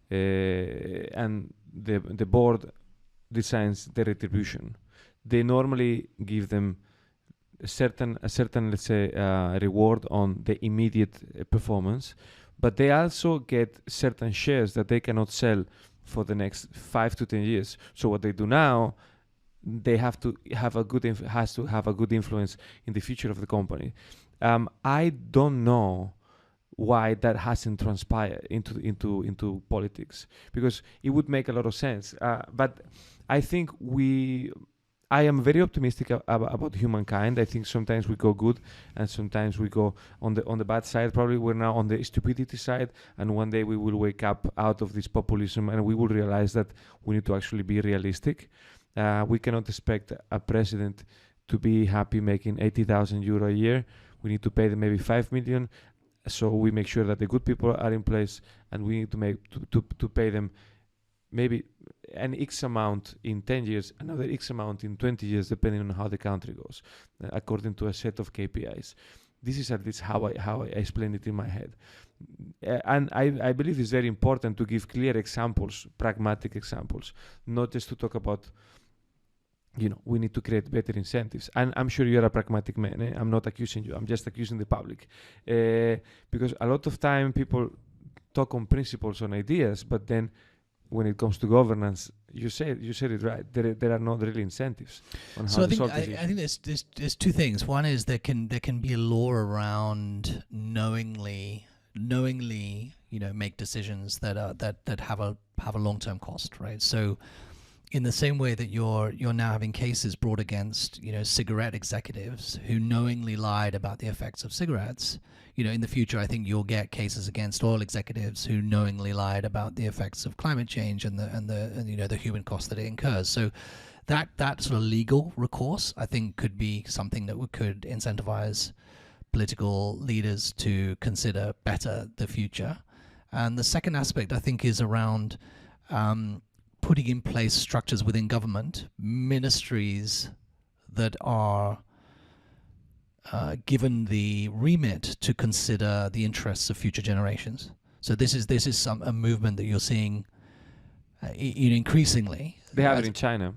and the board designs the retribution, they normally give them a certain let's say reward on the immediate performance, but they also get certain shares that they cannot sell for the next 5 to 10 years. So what they do now, they have to have a good influence in the future of the company. I don't know why that hasn't transpired into politics, because it would make a lot of sense. But I think I am very optimistic about humankind. I think sometimes we go good, and sometimes we go on the bad side. Probably we're now on the stupidity side, and one day we will wake up out of this populism, and we will realize that we need to actually be realistic. We cannot expect a president to be happy making 80,000 euro a year. We need to pay them maybe 5 million, so we make sure that the good people are in place, and we need to pay them maybe an X amount in 10 years, another X amount in 20 years, depending on how the country goes, according to a set of KPIs. This is at least how I explain it in my head. And I believe it's very important to give clear examples, pragmatic examples, not just to talk about, we need to create better incentives. And I'm sure you're a pragmatic man. I'm not accusing you. I'm just accusing the public. Because a lot of time people talk on principles, on ideas, but then when it comes to governance, you said it right. There are not really incentives on how to solve this issue. I think there's two things. One is there can be a law around knowingly make decisions that have a long-term cost, right? So in the same way that you're now having cases brought against cigarette executives who knowingly lied about the effects of cigarettes, in the future I think you'll get cases against oil executives who knowingly lied about the effects of climate change and the human cost that it incurs. So that sort of legal recourse I think could be something that could incentivize political leaders to consider better the future. And the second aspect I think is around putting in place structures within government, ministries that are given the remit to consider the interests of future generations. So this is a movement that you're seeing increasingly. They have it in China.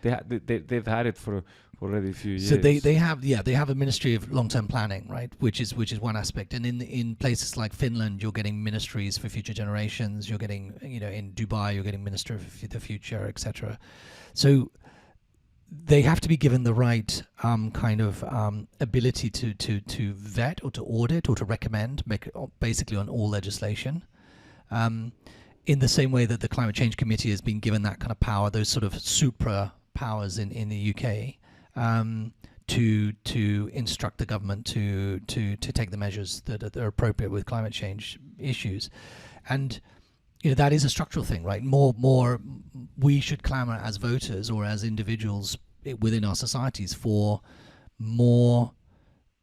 They've had it for already a few years. So they have a ministry of long-term planning, right? Which is one aspect. And in places like Finland, you're getting ministries for future generations. You're getting in Dubai, you're getting Minister of the Future, etc. So they have to be given the right ability to vet or to audit or to recommend, basically on all legislation. In the same way that the Climate Change Committee has been given that kind of power, those sort of supra powers in the UK, to instruct the government to take the measures that are appropriate with climate change issues. And that is a structural thing, right? More we should clamour as voters or as individuals within our societies for more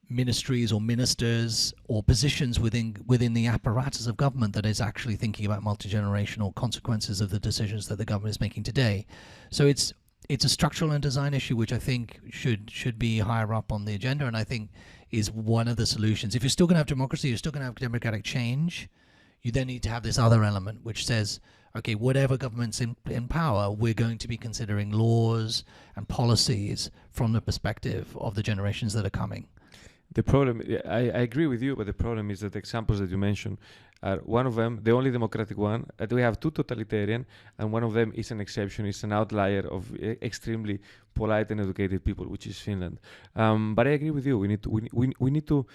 ministries or ministers or positions within the apparatus of government that is actually thinking about multi-generational consequences of the decisions that the government is making today. So it's a structural and design issue which I think should be higher up on the agenda, and I think is one of the solutions. If you're still going to have democracy, you're still going to have democratic change, you then need to have this other element which says, okay, whatever government's in power, we're going to be considering laws and policies from the perspective of the generations that are coming. The problem, I agree with you, but the problem is that the examples that you mentioned are one of them, the only democratic one. We have two totalitarian, and one of them is an exception, it's an outlier of extremely polite and educated people, which is Finland. But I agree with you. We need to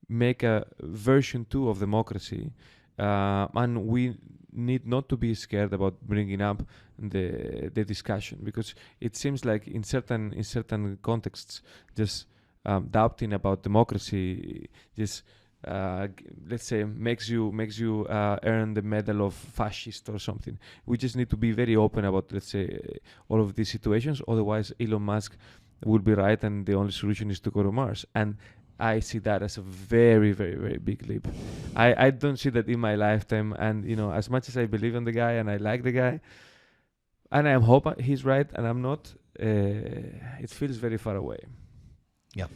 make a version 2 of democracy, and we need not to be scared about bringing up the discussion, because it seems like in certain contexts, just doubting about democracy just let's say makes you earn the medal of fascist or something. We just need to be very open about, let's say, all of these situations. Otherwise, Elon Musk will be right, and the only solution is to go to Mars. And I see that as a very, very, very big leap. I don't see that in my lifetime. And as much as I believe in the guy and I like the guy, and I hope he's right, and I'm not, it feels very far away. Yeah.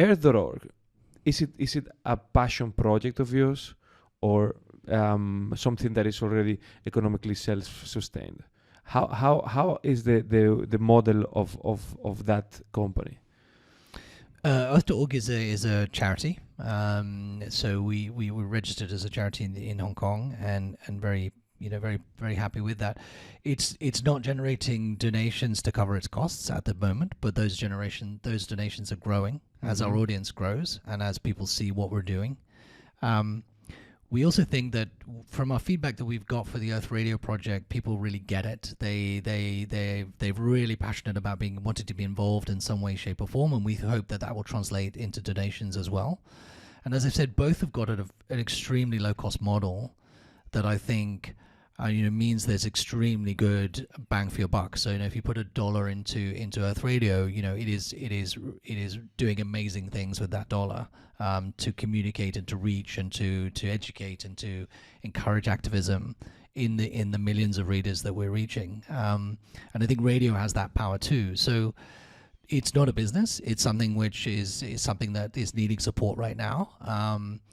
Earth.org, is it a passion project of yours, or something that is already economically self-sustained? How is the model of that company? Earth.org is a charity. So we were registered as a charity in Hong Kong and very very, very happy with that. It's not generating donations to cover its costs at the moment, but those donations are growing as our audience grows and as people see what we're doing. We also think that from our feedback that we've got for the Earth Radio project, people really get it. They're really passionate about wanting to be involved in some way, shape, or form, and we hope that will translate into donations as well. And as I've said, both have got an extremely low-cost model that I think means there's extremely good bang for your buck. So if you put $1 into Earth Radio, it is doing amazing things with that dollar to communicate and to reach and to educate and to encourage activism in the millions of readers that we're reaching. And I think radio has that power too. So it's not a business. It's something which is something that is needing support right now.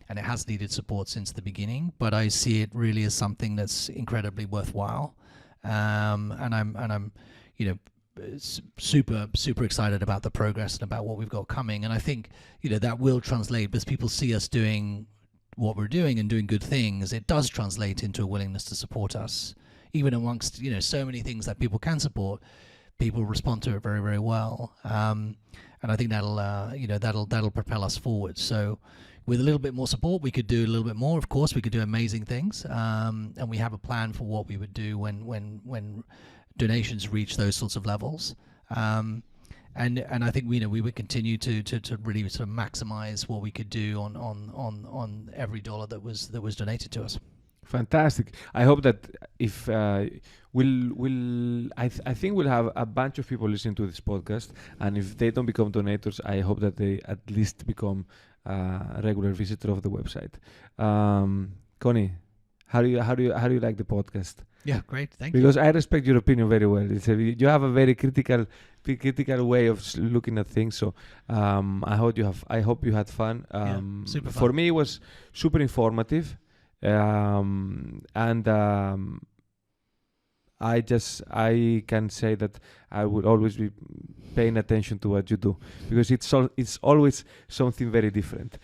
And it has needed support since the beginning, but I see it really as something that's incredibly worthwhile. And I'm super excited about the progress and about what we've got coming. And I think, that will translate as people see us doing what we're doing and doing good things. It does translate into a willingness to support us, even amongst, so many things that people can support. People respond to it very, very well. And I think that'll propel us forward. So with a little bit more support, we could do a little bit more. Of course, we could do amazing things. And we have a plan for what we would do when donations reach those sorts of levels. And I think we would continue to really sort of maximize what we could do on every dollar that was donated to us. Fantastic. I hope that if I think we'll have a bunch of people listening to this podcast, and if they don't become donators, I hope that they at least become a regular visitor of the website. Connie, how do you like the podcast? Yeah, great. Thank you. Because I respect your opinion very well. You have a very critical way of looking at things. So I hope you had fun. Super fun. For me, it was super informative. I can say that I would always be paying attention to what you do, because it's always something very different.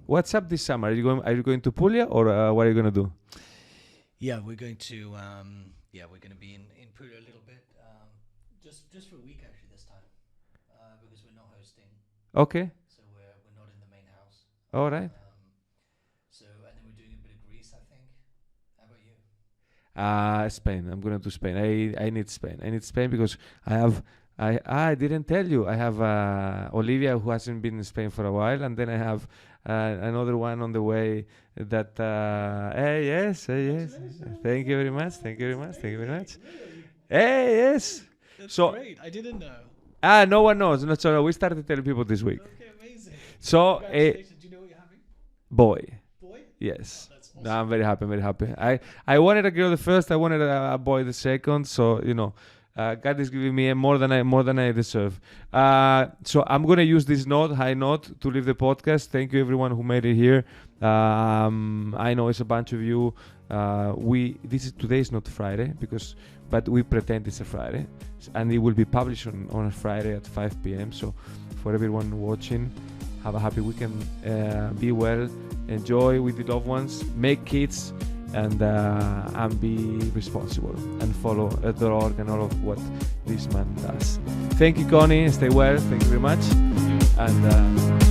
What's up this summer? Are you going to Puglia, or what are you going to do? Yeah, we're going to be in Puglia a little bit, just for a week actually this time, because we're not hosting. Okay. So we're not in the main house. All right. And then we're doing a bit of Greece, I think. How about you? Spain. I'm going to Spain. I need Spain. I need Spain because I didn't tell you. I have Olivia, who hasn't been in Spain for a while, and then I have another one on the way. That yes. Thank you very much. Hey, yes. That's great. I didn't know. No one knows. No, so we started telling people this week. Okay, amazing. So, congratulations. Do you know what you're having? Boy. Oh, Yes. that's awesome. No, I'm very happy. I wanted a girl the first. I wanted a boy the second. So God is giving me more than I deserve. So I'm gonna use this high note, to leave the podcast. Thank you everyone who made it here. I know it's a bunch of you. Today is not Friday but we pretend it's a Friday, and it will be published on a Friday at 5 p.m. So for everyone watching, have a happy weekend. Be well, enjoy with your loved ones, make kids, and be responsible, and follow the org and all of what this man does. Thank you, Connie. Stay well. Thank you very much. And